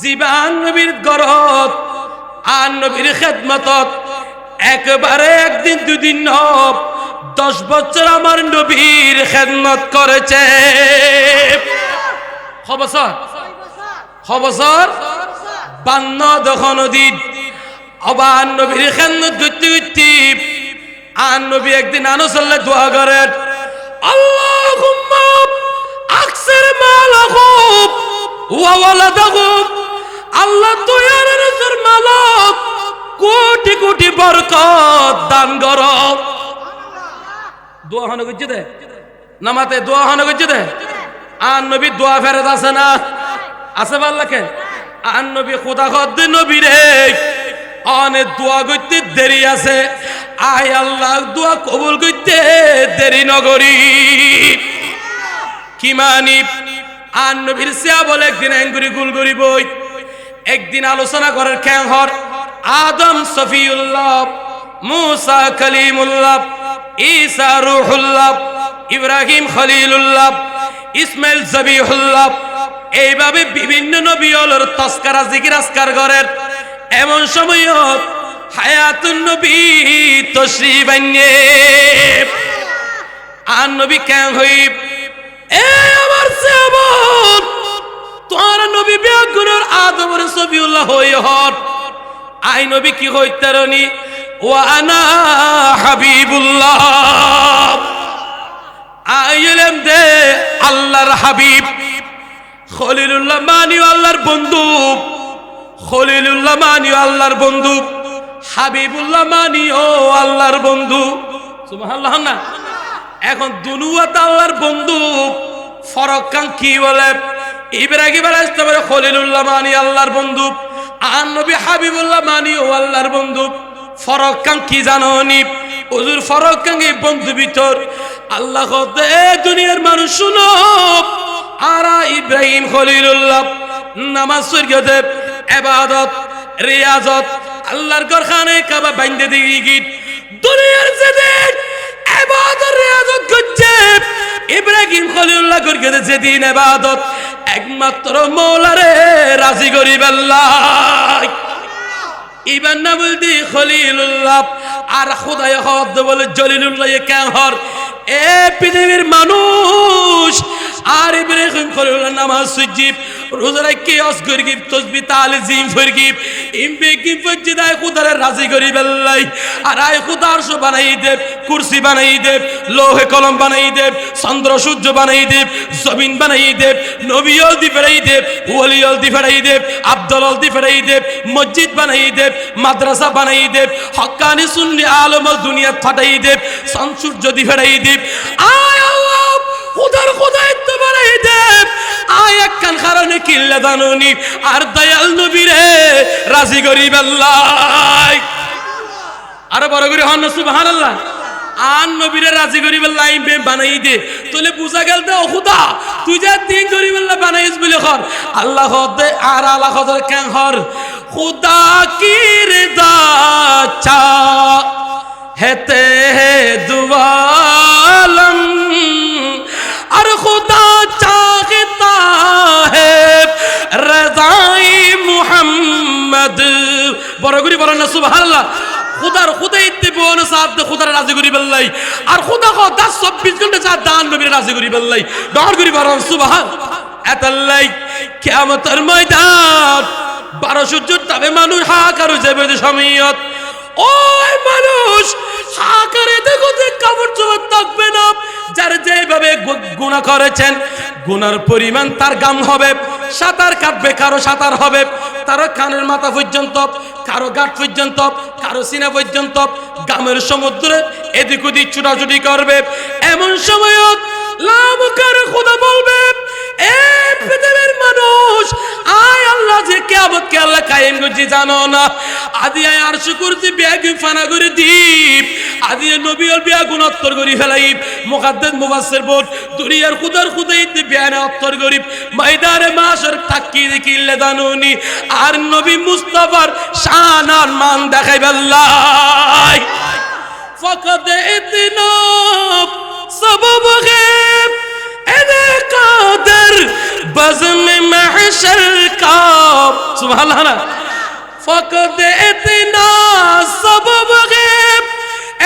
জীবান নবীর গরত আর নবীর খেদমতত একবারে একদিন দুদিন নব 10 বছর আমার নবীর খেদমত করেছে। খবসর 52 দিন আবার নবীর খেদমত করতে করতে আর নবী একদিন আনসাল্লাহ দোয়া করেন আল্লাহুম্মা আকসির মালাহুম ওয়া ওয়ালাদাহুম। আল্লাহ দয়ার মালক কোটি কোটি বরকত দান করো। দোয়া হন গজ্জে দে নামাতে দোয়া হন গজ্জে দে আর নবী দোয়া ফেরত আছে না আছে আল্লাহকে আর নবী খোদা খদ নবী রে অনেক দোয়া করতে দেরি আছে, আয় আল্লাহ দোয়া কবুল করতে দেরি নগরী কি মানি। আর নবীর সিয়া বলে একদিন অ্যাঙ্গুরি গুল করি বই একদিন আলোচনা করার ক্যাং হর আদম সফিউল্লাহ, মুসা কালিমুল্লাহ, ঈসা রূহুল্লাহ, ইব্রাহিম খলিলুল্লাহ, ইসমাইল জবিহুল্লাহ এইভাবে বিভিন্ন নবী হলোর তস্কারা জিকির আজকার করেন। এমন সময়ত হায়াতুন নবী তশরিফ আনয়ে আর নবী কেন হইব এ আমার সাহাবত তোর নবী বেগুনের আদমের সবিউল্লাহ হই হট আই নবী কি হইতারনি ওয়া আনা হাবিবুল্লাহ আইলেম দে আল্লাহর হাবিব খলিলুল্লাহ মানিও আল্লাহর বন্ধু খলিলুল্লাহ মানিও আল্লাহর বন্ধু হাবিবুল্লাহ মানিও আল্লাহর বন্ধু সুবহানাল্লাহ না। এখন দুনুয়াত আল্লাহর বন্ধু ফরক কান কি বলে ইব্রাহিম আলাইহিস সালামের খলিলুল্লাহ মানি আল্লাহর বন্ধু আর নবী হাবিবুল্লাহ মানি ও আল্লাহর বন্ধু ফরক কান কি জানোনি হুজুর ফরক কান এই বন্ধু ভিতর আল্লাহ কতে দুনিয়ার মানুষ শুনো আর ইব্রাহিম খলিলুল্লাহ নামাজ সরিয়তে ইবাদত রিয়াজত আল্লাহর ঘরখানে কাবা বাইন্দে দিই গিট দুনিয়ার যেদিন ইবাদত রিয়াজত করছে ইব্রাহিম খলিলুল্লাহ করকে যেদিন ইবাদত একমাত্র মওলারে রাজি করিব আল্লাহ ইবান না বলতি খলিলুল্লাহ আর খোদায় শব্দ বলে জলিলুল্লাহ কেন হর এ পৃথিবীর মানুষ আর ইব্রাহিম খলিলুল্লাহ নামাজ সুজিব রোজা রাখি অসগর গিব তাসবিহ তালিম ফরগিব ইমবে কি ফজিদায় খোদারে রাজি করিব আল্লাহ আর আয় খোদা আরশ বানাই দে কুরসি বানাই দে লোহে কলম বানাই দে চন্দ্র সূর্য বানাই দে জমিন বানাই দে নবীল দি ফেরাই দে ওলিল দি ফেরাই দে আব্দুল দি ফেরাই দে মসজিদ বানাই দে মাদ্রাসা বানাই দে হক্কানি সুন্নি আলম দুনিয়া ফাটাই দে চাঁদ সূর্য দি ফেরাই দে আয় আল্লাহ খোদার খোদায়িত্ব বানাই দে আয় একখান কারণে কিল্লা দানুনি আর দয়াল নবীরে রাজি করিব আল্লাহ আর বড় করে হন সুবহানাল্লাহ আন নবীরে রাজি করিব আল্লাহ বানাই দে তোলে বুঝা গেল দে ও খোদা তুই যা দিন করিব আল্লাহ বানাইস বলে কর আল্লাহ দে আর আল্লাহ খোদার কেন হর खुदा की रिदा चा हेते है दुआलम और खुदा चाहता है रज़ाई मुहम्मद बरगुरी बरना सुबहानअल्लाह खुदार खुदा इत्तिबाउन साहब दे खुदार राजी करी बल्लाई और खुदा को 10-24 घंटे साथ दान नबी राजी करी बल्लाई डर करी बरन सुबहान एतल्लाई कियामतेर मयदान 12 সূর্যের তাবে মানুষ হাকার যাবে সময়ত ওই মানুষ হাকারে দেখো যে কাপড় চোপড় থাকবে না যার যেভাবে গুনাহ করেছেন গুনার পরিমাণ তার গাম হবে সাতার কাটবে কারো সাতার হবে তার কানের মাথা পর্যন্ত কারো গাঁট পর্যন্ত কারো সিনা পর্যন্ত গামের সমুদ্রে এদিক ওদিক ছুটাছুটি করবে এমন সময়ত লাভ করে খোদা বলবে এ পৃথিবীর মানুষ আয় আল্লাহ যে কিয়ামত কে আল্লাহ কায়েম করছে জানো না আদি আয় আরশ কুরসি বেগুন ফানা করে দিব আদি নবী আর বেগুন উত্তর করি ফেলাই মুকাদ্দাস মুফাসসির বল দুনিয়ার খুদার খুদাইতে বেয়ানে উত্তর করি ময়দানে মাশর তাকি দিকিলে দানুনি আর নবী মুস্তাফার শান আর মান দেখাইবে আল্লাহ ফাকাদ ইতনা सबब गैब एने कादर बज़्म महशर का सुभान अल्लाह फकद इतना सबब गैब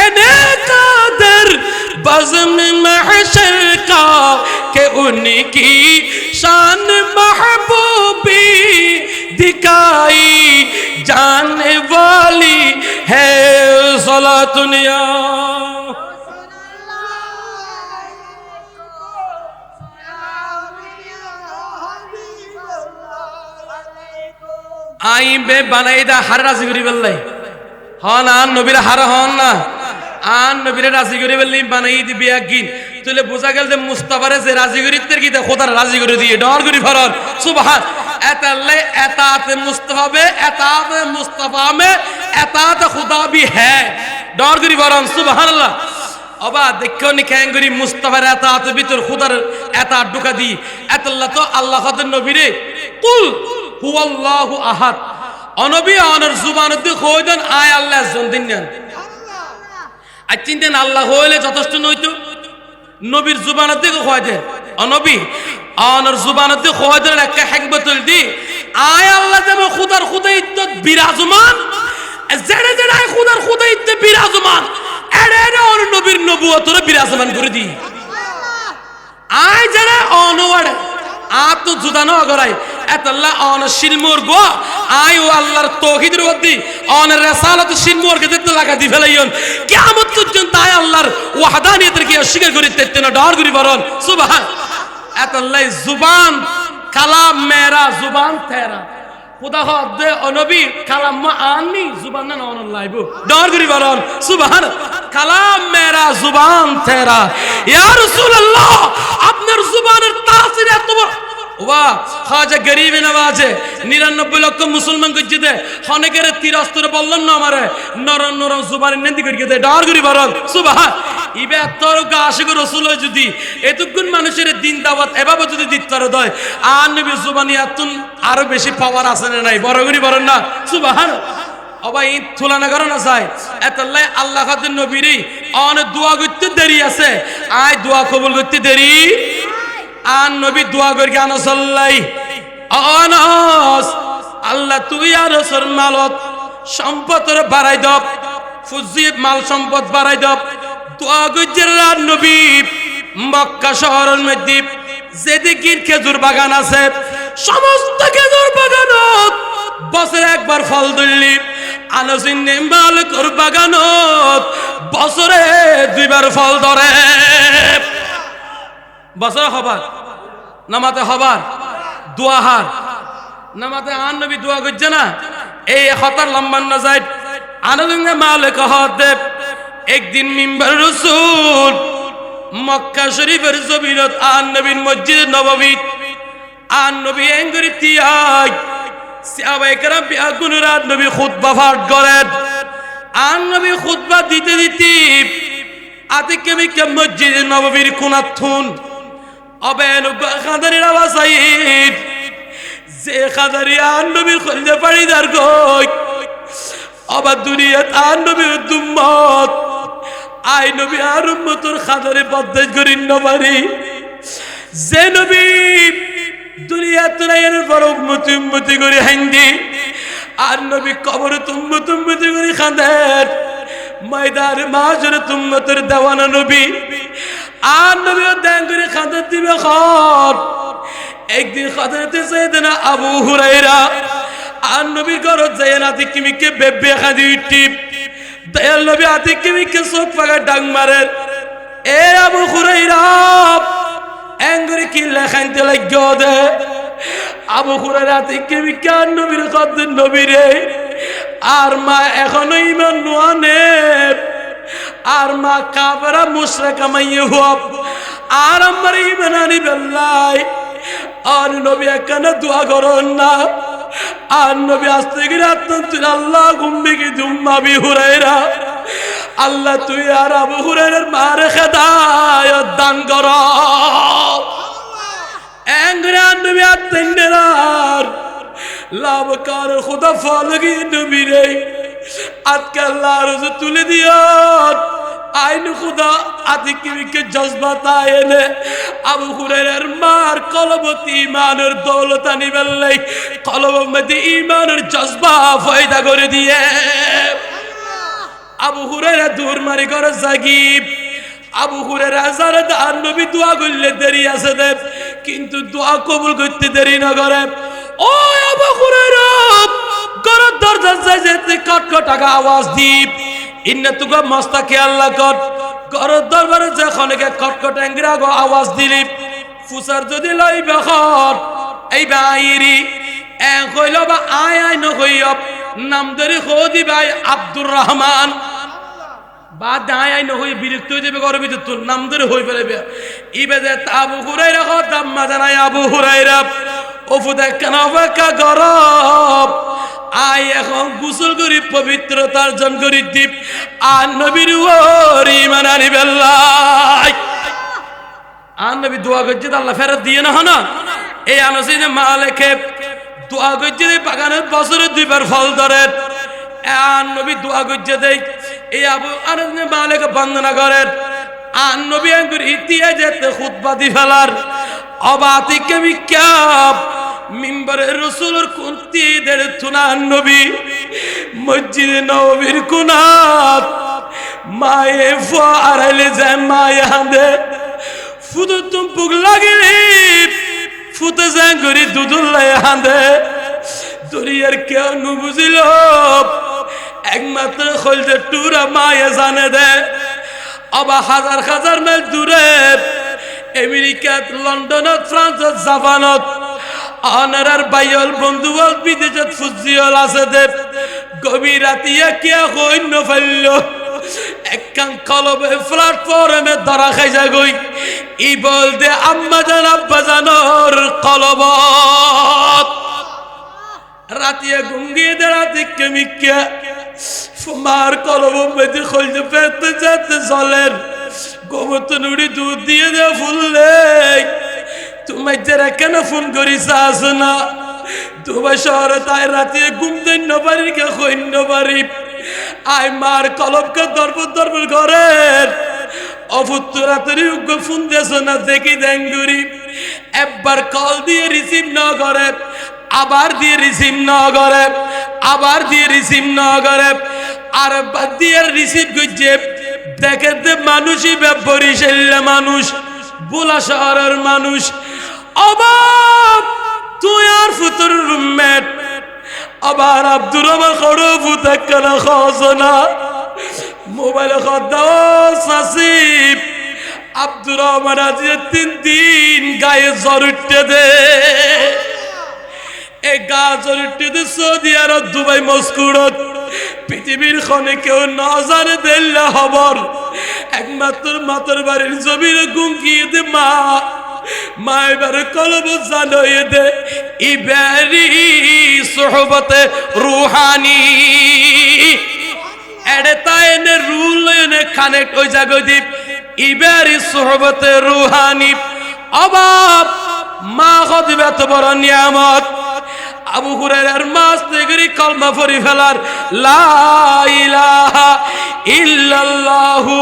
एने कादर बज़्म महशर का के उनकी शान महबूबी दिखाई जाने वाली है सलातुनिया আইবে বানাইদা হার রাজি করি বললাই হন আন নবীর হার হন না আন নবীর রাজি করি বললি বানাই দিবি একদিন তুলে বোঝা গেল যে মুস্তাফারে যে রাজি করিতে কি খোদার রাজি করে দিয়ে ডর করি ফরন সুবহান এতাল্লাই এতাত মুস্তাফা বে এতাত মুস্তাফা মে এতাত খুদা भी है ডর করি ফরন সুবহানাল্লাহ অবা দেখো নি ক্যাঙ্গরি মুস্তাফার এতাত ভিতর খুদার এতাত ঢুকা দি এতাল্লাহ তো আল্লাহর নবীরে কুল হুয়াল্লাহু আহাদ অনবী অনর জুবানতে কই দেন আয় আল্লাহ জন দিন দেন আচ্ছা দেন আল্লাহ হইলে যথেষ্ট নইতো নবীর জুবানতে কই দেন অনবী অনর জুবানতে খোয়াদের একটা হিকমতুল দি আয় আল্লাহ যেমন খুদার খুদাইত্ব বিরাজমান জেড়ে জেড়ে খুদার খুদাইত্ব বিরাজমান এড়ে এড়ে অন নবীর নবুয়তরে বিরাজমান করে দি আয় জেড়ে অনওয়াড়ে আত জুদানো অগরাই এতাল্লাহ অন শিলমুর গো আয় ও আল্লাহর তৌহিদের ওদি অন রিসালাত শিলমুর কে দিতে লাগা দি ফেলাইন কিয়ামত পর্যন্ত আয় আল্লাহর ওয়াহদানিয়তের কি অস্বীকার করিতে তেনা ডর করি বরন সুবহান এতাল্লাহ জুবান কালাম মেরা জুবান তেরা খুদা হদে অনবী কালাম মা আননি জুবান না অন লাইব ডর করি বরন সুবহান কালাম মেরা জুবান তেরা ইয়া রাসূলুল্লাহ আপনার জুবানের তাসির এত বড় ওয়া খাজা গরিব নওয়াজে 99 লক্ষ মুসলমান কইছে দে অনেকের তীরস্ত্র বললেন না আমারে নরম নরম জুবানের নেন্দি করিয়ে দে ডর করি বরন সুবহান ইবে তোর আশিক রাসূল যদি এতক্ষণ মানুষের দিন দাওয়াত এভাবে যদি দিতর দয় আর নবী জুবানি এতন আরো বেশি পাওয়ার আছে না নাই বড় করি বরন না সুবহান অবাই তুলনা করো না চাই এতাল্লাই আল্লাহ খাদের নবীরই অনেক দোয়া করতে দেরি আছে আয় দোয়া কবুল করতে দেরি আর নবী দোয়া করি আনসাল্লাই আনাস আল্লাহ তুই আর রাসূল মালত সম্পদের বাড়াই দব ফুজিব মাল সম্পদ বাড়াই দব দোয়া করছে আর নবী মক্কা শহরের মধ্যে যেদিকে খেজুর বাগান আছে সমস্ত খেজুর বাগানত বছরে একবার ফল ধরলি আনসিন মালিকের বাগানত বছরে দুইবার ফল ধরে বছরে হবার নামাতে হবার দোয়া হার নামাতে আন নবী দোয়া করছে না এই হতার লম্বান না যায় আনসিন মালিক হতে একদিন মিম্বার রাসূল মক্কা শরীফের জমিনত আন নবীর মসজিদ নববী আন নবী এঙ্গরি তিয়াই সাহাবায়ে কেরাম বিআগুন রাত নবী খুতবা পাঠ করেন আন নবী খুতবা দিতে দিতে আতিকে মিকে মসজিদ নববীর কোনাথুন অবেন খাদারির আওয়াজ আইত যে খাদারি আন নবীর খলিদা পাড়িদার কই অবা দুনিয়াত আন নবীর উম্মত আই নবী আর উম্মতের খাদারে বদদাস করিন নবারি যে নবী দুনিয়াতে নাইয়ের বড় উম্মতি করে হাইন্দি আর নবী কবরে উম্মতি করে খাদের ময়দান মাঝরে উম্মতের দেওয়ানা নবী আর নবী দেন করে খাদের দিবে খর একদিন খাদারতে সাইয়েদনা আবু হুরায়রা আর নবী ঘরত যায় না তিকিমিকে বেবে খাদি টিপ দয়াল নবী আতিকে মিকে চোখ ফাঁকা ডাং মারে এ আবু হুরায়রা এঙ্গরি কি লেখাইতে লাগিও দে আবু হুরায়রা আতিকে মিকে নবীর কদ্দ নবীরে আর মা এখনো ঈমান নোয়ানে আর মা কাফেরা মুশরিকা মাইয়ে হব আর আমার ঈমান আনি বেল্লাই আর নবী একখানা দোয়া করুন না আর নবী আস্তে করে আত্মতুল আল্লাহ গুম্বিকি দুম্মা বি হুরায়রা আল্লাহ তুই আর আবু হুরায়রার মারে হেদায়েত দান কর এঙ্গরে নবী আত্মন্ডার লাভ কর খুদা ফলগি নবী রে আজকে আল্লাহ রোজ তুলে দিও আইন খুদা আতিকে মিকে জজবাত আয়েনে আবু হুরায়রার মার কলবতি ঈমানের দৌলত আনি বেল্লাই কলবের মধ্যে ঈমানের জজবা পয়দা করে দিয়ে আবু হুরায়রা দূর মারি করে জাগিব আবু হুরায়রা জানে আর নবী দোয়া করলে দেরি আছে দে কিন্তু দোয়া কবুল করতে দেরি না করে ও আবু হুরায়রা ঘরের দরজা যাইতে কটকট টাকা আওয়াজ দিপ ইন্না তুগা মস্তা খেয়াল কর ঘরের দরবারে যখন কটকট এঙ্গরা গো আওয়াজ দিলি ফুসার যদি লইবে খর এই বাইরি এ কইল বা আয় আয় নকইব নাম ধরে খোদি ভাই আব্দুর রহমান বা দায় আই নকই বিরক্ত হয়ে যাবে ঘরের ভিতর তোর নাম ধরে হই ফেলবে ইবে যে আবু হুরায়রা কত দাম্মা জানাই আবু হুরায়রা ওফুদা কেন অপেক্ষা গরব আই এখন গোসল করি পবিত্রতার জন করি দীপ আর নবীর ওরি মানানি বেল্লাই আর নবী দোয়া করছে আল্লাহ ফেরত দিয়ে না হনা এই আনসিনে মালিকে দোয়া করছে বাগানের বছরে দুইবার ফল ধরে আর নবী দোয়া করছে দেই এই আবু আনসিনে মালিকে বন্দনা করেন আর নবী আঙ্গুর ইতিহাস যেতে খুতবা দি ফেলার অবাতিকে বিখ্যাপ মিম্বরে রসুলের কুন্তি দের তুনান নবী মসজিদে নববীর কুনাত মায়ে ফো আড়াইলে যায় মায়ে হাঁদে ফুটো তুমপুক লাগিলে ফুটে যায় গরি দুদুল্লাই হাঁদে দরিয়ার কেউ নুবুঝিল একমাত্র খলতে টুরা মায়ে জানে দে অবা হাজার হাজার মাইল দূরে আমেরিকাত লন্ডনত ফ্রান্সত জাপানত অনারার বাইল বন্ধুবল বিদেশত ফুজিয়ল আছে দে গভীর রাতিয়া কিয়া কইন্য ফেলল একখান কলবে প্ল্যাটফর্মে ধরা খাই যাগই ই বল দে আম্মা জান আব্বা জানোর কলবত রাতিয়া গুঙ্গিয়ে দে রাতি কেমিকা মার কলব মেদি খলতে পেতে যেতে চলেন গোবর নুড়ি দুধ দিয়ে দে ফুললে তুমি যারা কেন ফোন করিস আস না তোমার শহরে তাই রাতে ঘুমতে নবারি কে কইন্য পারি আই মার কলবকে দরবর দরবর করেন অপুত্র রাতেরই উগ্র ফোন দেছ না দেখি দেঙ্গুরি একবার কল দিয়ে রিসিভ না করে আবার দিয়ে রিসিভ না করে আবার দিয়ে রিসিভ না করে আর বাদ দিয়ে রিসিভ করছে দেখেতে মানুষই বরিশাল মানুষ বুলা শহরের মানুষ অবাক তুই আর ফুতুর রুমমেট আবার আব্দুর রহমান খড়ো ফুতে কেন খাওয়াছ না মোবাইলে খাওয়া সাসিব আব্দুর রহমান আজ 3 দিন গায়ে জ্বর উঠতে দে এই গা জ্বর উঠতে দে সৌদি আরব দুবাই মস্কুরত পৃথিবীর খনে কেউ না জানে দিল্লা খবর একমাত্র মাতর বাড়ির জমির গুঙ্গিয়ে দে মা মা এবার কলব জানিয়ে দে ইবারি সোহবতে রুহানি এডে তাইনে রুল এনে কানেক্ট হয়ে যাগো দীপ ইবারি সোহবতে রুহানি অবাব মা খদিবে এত বড় নিয়ামত আবু হুরায়রার মাস থেকে কলমা পড়ি ফেলার লা ইলাহা ইল্লাল্লাহু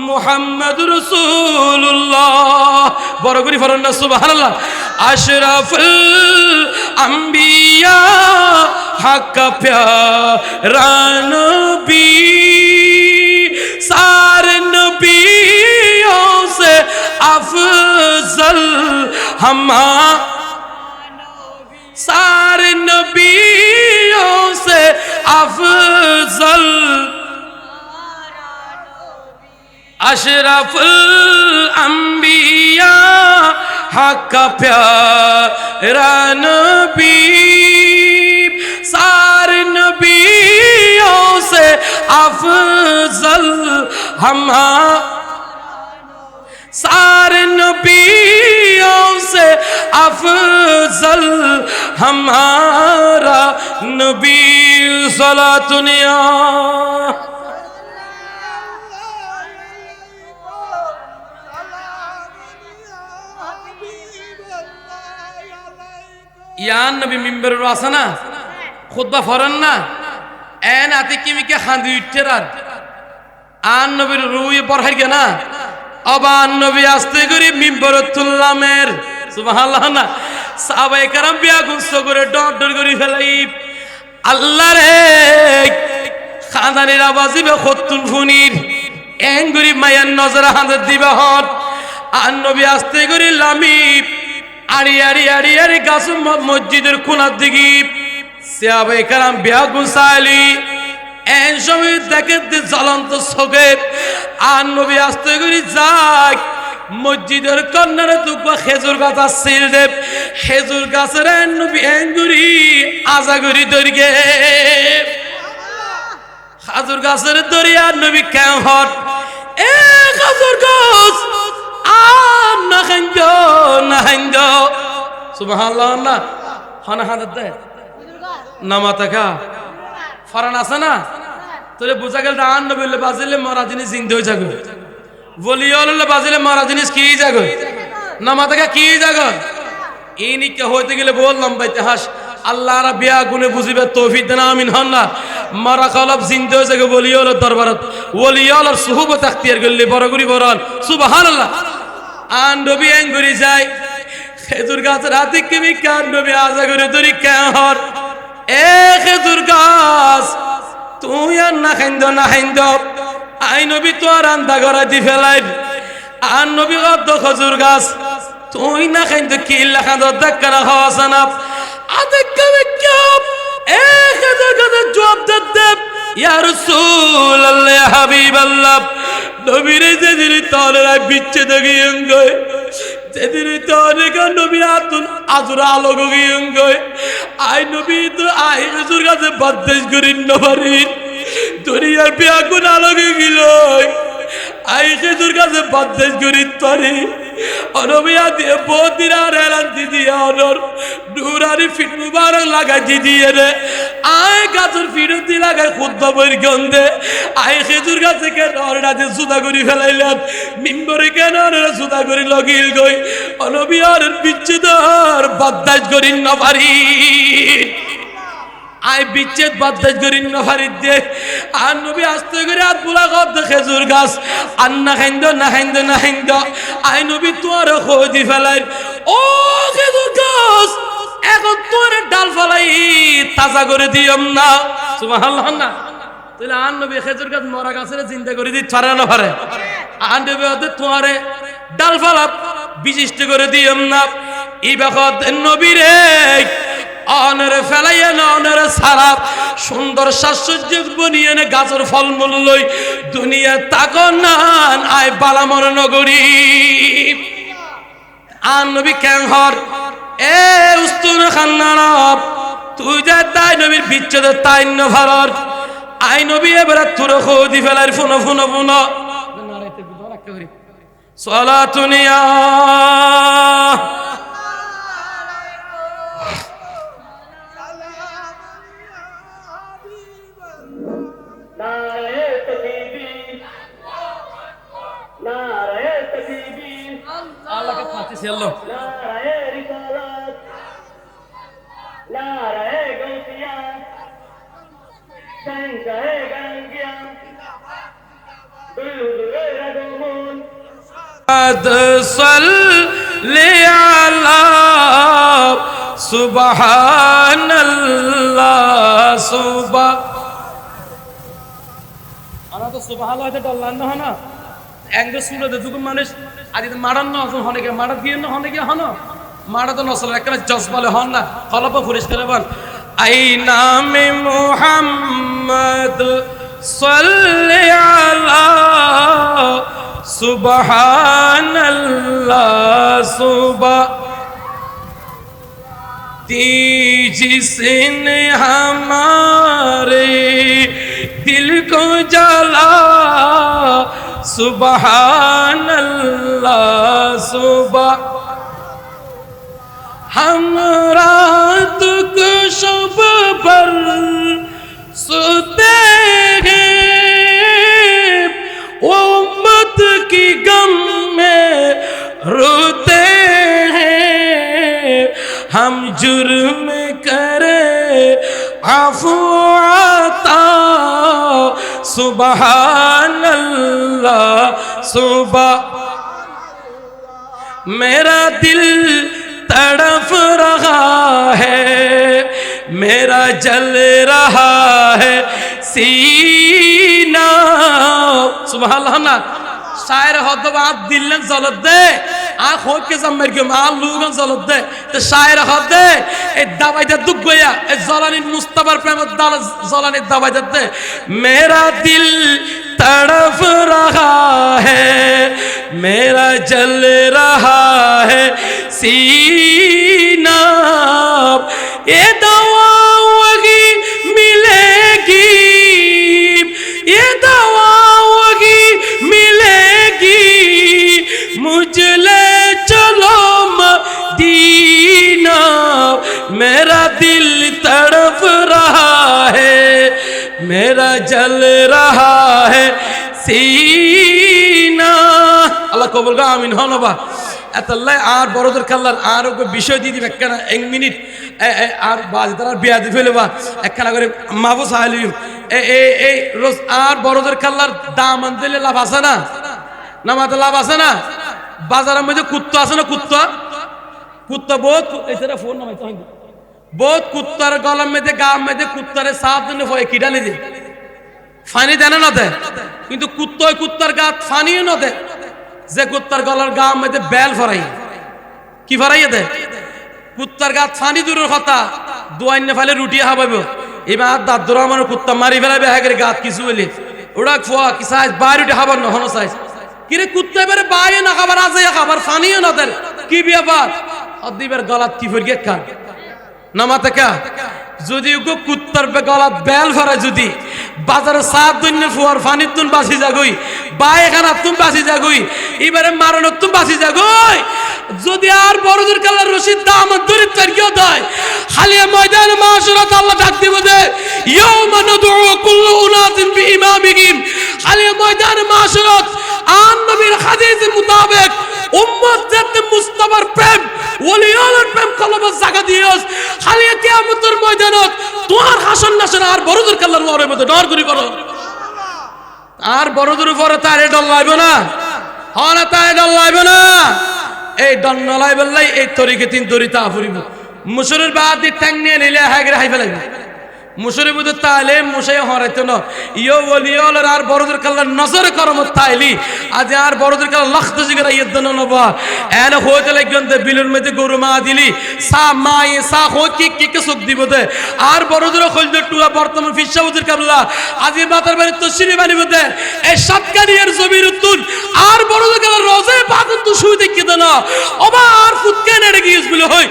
মুহাম্মাদুর রাসূলুল্লাহ বড় করে পড়েন না সুবহানাল্লাহ আশরাফুল আম্বিয়া হক প্যারা নবী সারে নবিयों से अफजल हमा सारे नबियों से अफजल अशरफुल अंबिया हक प्यारा नबी सारे नबियों से अफजल हमारा सारे नबियों से अफजल हमारा नबी सलातुनिया ইয়ান নবী মিম্বরের আছে না খুতবা ফরন না এন আতি কিমিকে খান্দি উঠতেরার আন নবীর রুই পড়াই গে না অবান নবী আস্তে করে মিম্বর তুল্লামের সুবহানাল্লাহ না সাহাবায়ে কেরাম বিয়া গুনছ করে ডর ডর করে ফেলাই আল্লাহ রে খানদানের আওয়াজিবে খতুন ফুনির এঙ্গুরি মায়ান নজর হাতে দিবে হট আন নবী আস্তে করে লামি আড়ি আড়ি আড়ি আড়ি গাছ মসজিদের কোনার দিকে সাহাবায়ে কেরাম বিয়া গুনছালি এন সময় দেখে জ্বলন্ত চোখে আর নবী আস্তে করে যাক মসজিদের কর্নারে দুবা খেজুর গাছ আসছিল দেব খেজুর গাছের নবী এঙ্গুরি আজাগুরি দরিগে খাজুর গাছের দরিয়া নবী কেন হট এ খাজুর গাছ আর না খাইন্দ না খাইন্দ সুবহানাল্লাহ না হানা হাত দে নামাতা কা ফরান আছে না তোরে বুঝা গেল আন নবীলে বাজিলে মরা জিনিস জিন্দে হয়ে যাবে বলিয়লে বাজিলে মরা জিনিস কি যাবে নামাতাকা কি যাবে ইনি কে হইতে গেলে বললাম ভাই ইতিহাস আল্লাহর বিয়া গুনে বুঝিবে তৌফিক দেন আমিন হন না মরা কলব জিন্দে হয়ে যাবে বলিয়লের দরবারত ওলিয়লের সুহবত اختیار করলে বড় করি বড়ান সুবহানাল্লাহ আন নবী এঙ্গুরি যায় খেজুর গাছের হাতে কিমি কার নবী আজা করে ধরি কেহর এ খেজুর গাছ তুই আর না খাইন্দ আই নবী তো আর আন্দা করা দি ফেলাই আর নবী কত খেজুর গাছ তুই না খাইন্দ কি লেখা দেখা রাখা আছে না আদে কবে কেউ এ খেজুর গাছের জবাব দে ইয়া রাসূলুল্লাহ ইয়া হাবিবাল্লাহ নবীরে যেদিন তলরা বিচ্ছেদ গিয়ে যেদিন তলের নবী আতুন আজরা আলোক গিয়ে আই নবী তো আই খেজুর গাছে বাদ্দেশ করিন নবারি দুনিয়ার বিয়াগুন আলোকে গিল আই খেজুর গাছে বাদ্দেশ করিন পারি অনবিয়া দিয়ে বহুদিন আর এলান দিদিয়া অনর নুরানি ফিট মুবারক লাগাই দিদিয়ে রে আয় গাছের ফিরতি লাগাই খুদ্া বইর গন্ধে আয় খেজুর গাছে কেন অরডাতে জুতা করি ফেলাইলাম মিম্বরে কেন অরডা জুতা করি লগিল গই অনবিয়ার বিচ্ছেদর বাদ্দাজ করিন না পারি আয় বিচ্ছেদ বাদ্দাজ করিন না পারি দে আর নবী আস্তে করে হাত বুলা কব খেজুর গাছ আর না খাইন্দ আয় নবী তোর খোঁজি ফেলাই ও খেজুর গাছ এখন তোর ডাল ফেলাই তাজা করে দিয়ম না সুবহানাল্লাহ না তাহলে আর নবী খেজুর গাছ মরা গাছের চিন্তা করে দিই ছাড়া না পারে আর নবী তোর ডাল ফেলা বিশিষ্ট করে দিয়ম না এই বেখত নবীরে অনরে ফেলাইয়া না অনরে সারাপ সুন্দর সাজসজ্জ বনিয়ে নে গাছের ফলমূল লই দুনিয়া তাকো নান আয় বালামর নগরী আর নবী কেহর এ উস্তুন খান্নারব তুই যে তাই নবীর বিচ্ছেদ তাই নভারর আই নবী এবারে তোর খোদি ফেলার ফুন সালাতুনিয়া আল্লাহকে পাচ্ছি আল্লাহ সাল্লি আলা সুবহানাল্লাহ সুবহান আনা তো সুবহানাল্লাহ এটা ডল্লান না হনা একদম সুরতে দুটো মানুষ আজ মারান না এখন হনে মারা দিয়ে না হনে গিয়ে হন মারা তো নসল একটা জজবালে হন না কলপ পরিষ্কার বল আই নামে মুহাম্মদ সাল্লি আলা সুবহানাল্লাহ সুবহান जिसने हमारे दिल को जला सुबहान अल्लाह सुबह हम रात को शब पर सोते हैं उम्मत की गम में रोते हैं हम जुर्म करे आफू आता सुबहान अल्लाह सुबह मेरा दिल तड़प रहा है मेरा जल रहा है सीना सुबहान ना शायर हद बात दिल न जलत दे आँख हो के जमर के माल लोगन जलत दे तो शायर हद दे ए दवाई दे दुख गया ए जलानी मुस्तफार प्रेम दाल जलानी दवाई दे मेरा दिल तड़प रहा है मेरा जल रहा है सीना ये दवा वही मिलेगी ये दवा वही मिलेगी मुझले चलो मदीना मेरा दिल तड़प रहा है मेरा जल रहा है सीना अल्लाह कबूल का आमीन हो नबा এতলাই আর বড়দের কাল্লার আর ওকে বিষয় দিয়ে দিবে একখানা 1 মিনিট আর বাজ তার বিয়া দি ফেলবা একখানা করে মাহফুজ আলিম এই রোজ আর বড়দের কাল্লার দাম আনলে লাভ আছে না না মাতে লাভ আছে না বাজারের মধ্যে কুত্তা আছে না কুত্তা কুত্তা বহুত এছাড়া ফোন নামাই তো বহুত কুত্তার গলার মধ্যে গাম মধ্যে কুত্তারে সাপ দিনে ভয় কিডালি দে ফানি দেন না দে কিন্তু কুত্তয় কুত্তার গাত ফানিও না দে যে কুত্তার গলার গাম মধ্যে বেল ফরাই কি ফরাইয়ে দে কুত্তার গাত ফানি দূরের কথা দোয়াইন্য ফেলে রুটি হাবাইব এবার দাদুর আমার কুত্তা মারি ফেলাবে হ্যাঁ গাত কিছু বলি ওরা খোয়া কি সাইজ বাইরে রুটি খাবার না হনো সাইজ কিরে কুত্তা এবারে বাইরে না খাবার আজ খাবার ফানিও না দেন কি ব্যাপার অদ্দিবের গলাত কি ফিরগে খান নামাতে কা যদি কুত্তার গলাত বেল ভরা যদি বাজারে সাত দৈন্য ফুয়ার ফানির তুন বাসি যাগুই বাই খানার তুন বাসি যাগুই এবারে মারণের তুন বাসি যাগুই যদি আর বড়দের কালার রশিদ দাম দরিব তারিখও দেয় খালিয়া ময়দানে মাশরাত আল্লাহ ডাক দিব দে ইয়াউমা নাদউ কুল্লু উনাসিন বিইমামিহিম খালিয়া ময়দানে মাশরাত আন নবীর হাদিসের মোতাবেক উম্মত জাতে মুস্তাফার প্রেম ওলিয়ার প্রেম কলবে জায়গা দিওস খালিয়া কিয়ামতের ময়দানত তোমার হাসন নাসন আর বড়দের কালার লড়াই মধ্যে ডর করি করো আর বড়দের উপরে তার এ ডর লাইব না হনা তার ডর লাইব না এই ডর নলাই বললাই এই তরিকে তিন তরিতা ফুরিব মুসুরের বাদ দি ট্যাং নিয়ে নিলে হাইগরে হাই ফেলাইব মুসুরের মধ্যে তাইলে মুসাই হরাইতো না ইয়ো ওলিয়ার আর বড়দের কালার নজর করমত তাইলি আজ আর বড়দের কালার লক্ষ জিগরা ইয়দন নবা এনে হইতে লাগন দে বিলের মধ্যে গরু মা দিলি সা মাই সা হই কি কে সুখ দিব দে আর বড়দের খলদ টুয়া বর্তমান ফিসাউদের কাবলা আজ মাতার বাড়ি তশরিফ আনিব দে এই সাতকানিয়ার জমির উত্তর আর বড়দের কালার রোজে বাদন তো শুই দেখি দেনা ওবা আর ফুতকে নেড়ে গিয়েছ বলে হই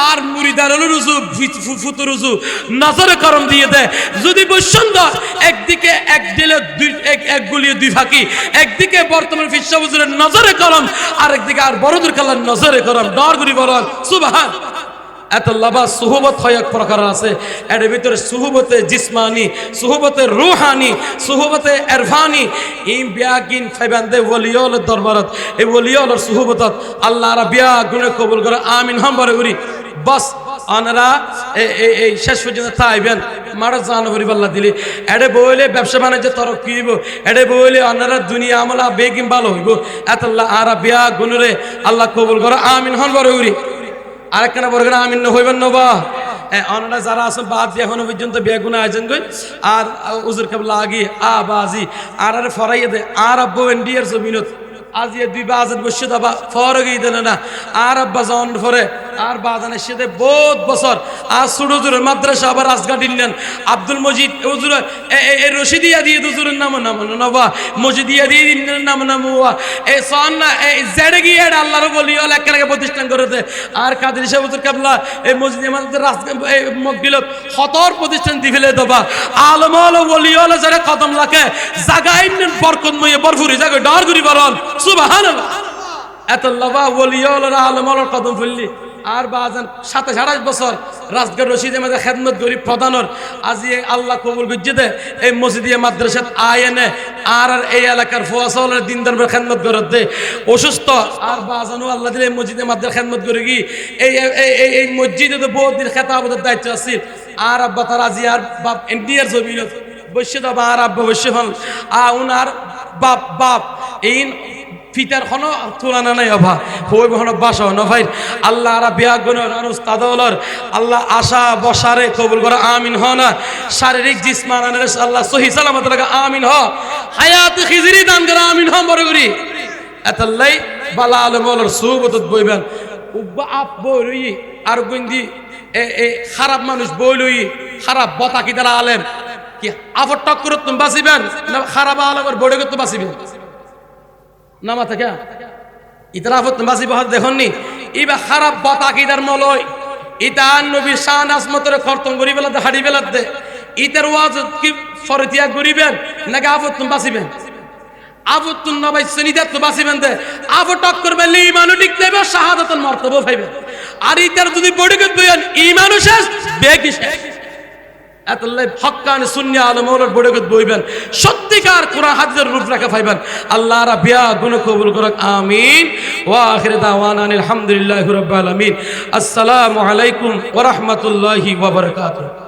আর মুরিদারুল রুজু ফুতুর রুজু নজর করম দিয়ে দে যদি বৈষম্য একদিকে এক দিলে দুই এক গুলিয়ে দুই ফাঁকি একদিকে বর্তমান ফিসা হুজুরের নজরে কলম আর একদিকে আর বড়দের কালার নজরে কলম ডর গুলি বলন সুবহান এত লাভা সুহবত হয় এক প্রকার আছে এর ভিতরে সুহবতে জিসমানি সুহবতে রূহানি সুহবতে ইরফানি এই বিয়াগিন ফাইবান্দে ওলিয়ল দরবারত এই ওলিয়লের সুহবতত আল্লাহ রাবিয়া গুনে কবুল করে আমিন হাম বলে করি বাস আনারা এই শেষ পর্যন্ত তাইবেন মারা জান হরিবাল্লাহ দিলি এডে বইলে ব্যবসা বাণিজ্য তরক্কি হইব এডে বইলে আনারা দুনিয়া আমলা বেগিম ভালো হইব এতাল্লাহ আরাবিয়া গুনুরে আল্লাহ কবুল করে আমিন হন বলে করি আরেকখানা বড় করে আমিন হইবেন নবা অনরা যারা আছেন বাদ দিয়ে এখনো পর্যন্ত বেগুনা আছেন কই আর উজুর কেবলা আগি বাজি আর ফরাইয়ে দে আর আব্বু ইন্ডিয়ার জমিনত আজি দুই বাজার বসে দাবা ফরগই দেন না আর আব্বা জন ফরে আর বাজানের সাথে বহুত বছর আর ছোট মাদ্রাসা আবার রাজঘাট দিলেন আব্দুল মজিদ হুজুর এই রশিদিয়া দিয়ে হুজুরের নাম নবা মজিদিয়া দিয়ে দিলেন নাম এই সন্না এই জেড়ে গিয়ে আল্লাহর বলি হল একটাকে প্রতিষ্ঠান করেছে আর কাদের সাহেব হুজুর কাবলা এই মসজিদে আমাদের মকবিলত খতর প্রতিষ্ঠান দি ফেলে দেবা আলম হল বলি হল যারা কদম লাখে জাগাই বরকতময় বরফুরি জায়গায় ডর করি বলন সুবহানাল্লাহ এত লাভা ওলিয়ল আলমল কদম ফুললি আর বাজান 27-28 বছর রাজগড় রশিদে মাঝে খেদমত গরিব প্রধানর আজি আল্লাহ কবুল গজ্জে দে এই মসজিদে মাদ্রাসাত আয়নে আর এই এলাকার ফোয়াসলের দিনদার খেদমত করত দে অসুস্থ আর বাজানও আল্লাহ দিলে মসজিদে মাদ্রাসা খেদমত করে কি এই মসজিদে তো বহুত দিন খেতাবতের দায়িত্ব আছিল আর আব্বা তার আজি আর বাপ ইন্ডিয়ার জমিনত বসে দাবা আর আব্বা বসে হল উনার বাপ এই ফিতার কোনো তুলনা নাই অভা হই বহন বাসা ন ভাই আল্লাহ আর বিয়া গুণর আর উস্তাদলর আল্লাহ আশা বসারে কবুল করে আমিন হ না শারীরিক জিসমানানের আল্লাহ সহি সালামত রাখা আমিন হ হায়াত খিজরি দান করে আমিন হ বড় করি এতলাই বালা আলমর সুবতত বইবেন উব্বা আপ বই আর গুন্দি এ খারাপ মানুষ বই লই খারাপ বতাকি দ্বারা আলেম কি আফর টক করে তুমি বাঁচিবেন না খারাপ আলমের বড় করতে বাঁচিবেন নামা থেকে ইতরাফত বাসি বহাদ দেখুননি ইবা খারাপ বতাকিদার মলয় ইতা নবী শান আসমতরে খরতম করি বেলাতে হাড়ি বেলাতে ইতার ওয়াজ কি ফরতিয়া করিবেন নাকি আফত বাঁচিবেন আফত নবাই সনিদাত বাঁচিবেন দে আফত টক করবে ইমানও ঠিক দেবে শাহাদাতের মর্তবা পাইবে আর ইতার যদি বড় করবেন ইমানও শেষ বেগি শেষ এতলাই হক্কানি সুন্নি আলমর বড়গত বইবেন সত্যিকার কোরআন হাদিসের রূপরেখা পাইবেন আল্লাহ রাব্বিয়া গুণ কবুল করুক আমিন ওয়া আখির দাওয়ানা আলহামদুলিল্লাহি রাব্বিল আলামিন আসসালামু আলাইকুম ওয়া রাহমাতুল্লাহি ওয়া বারাকাতুহু।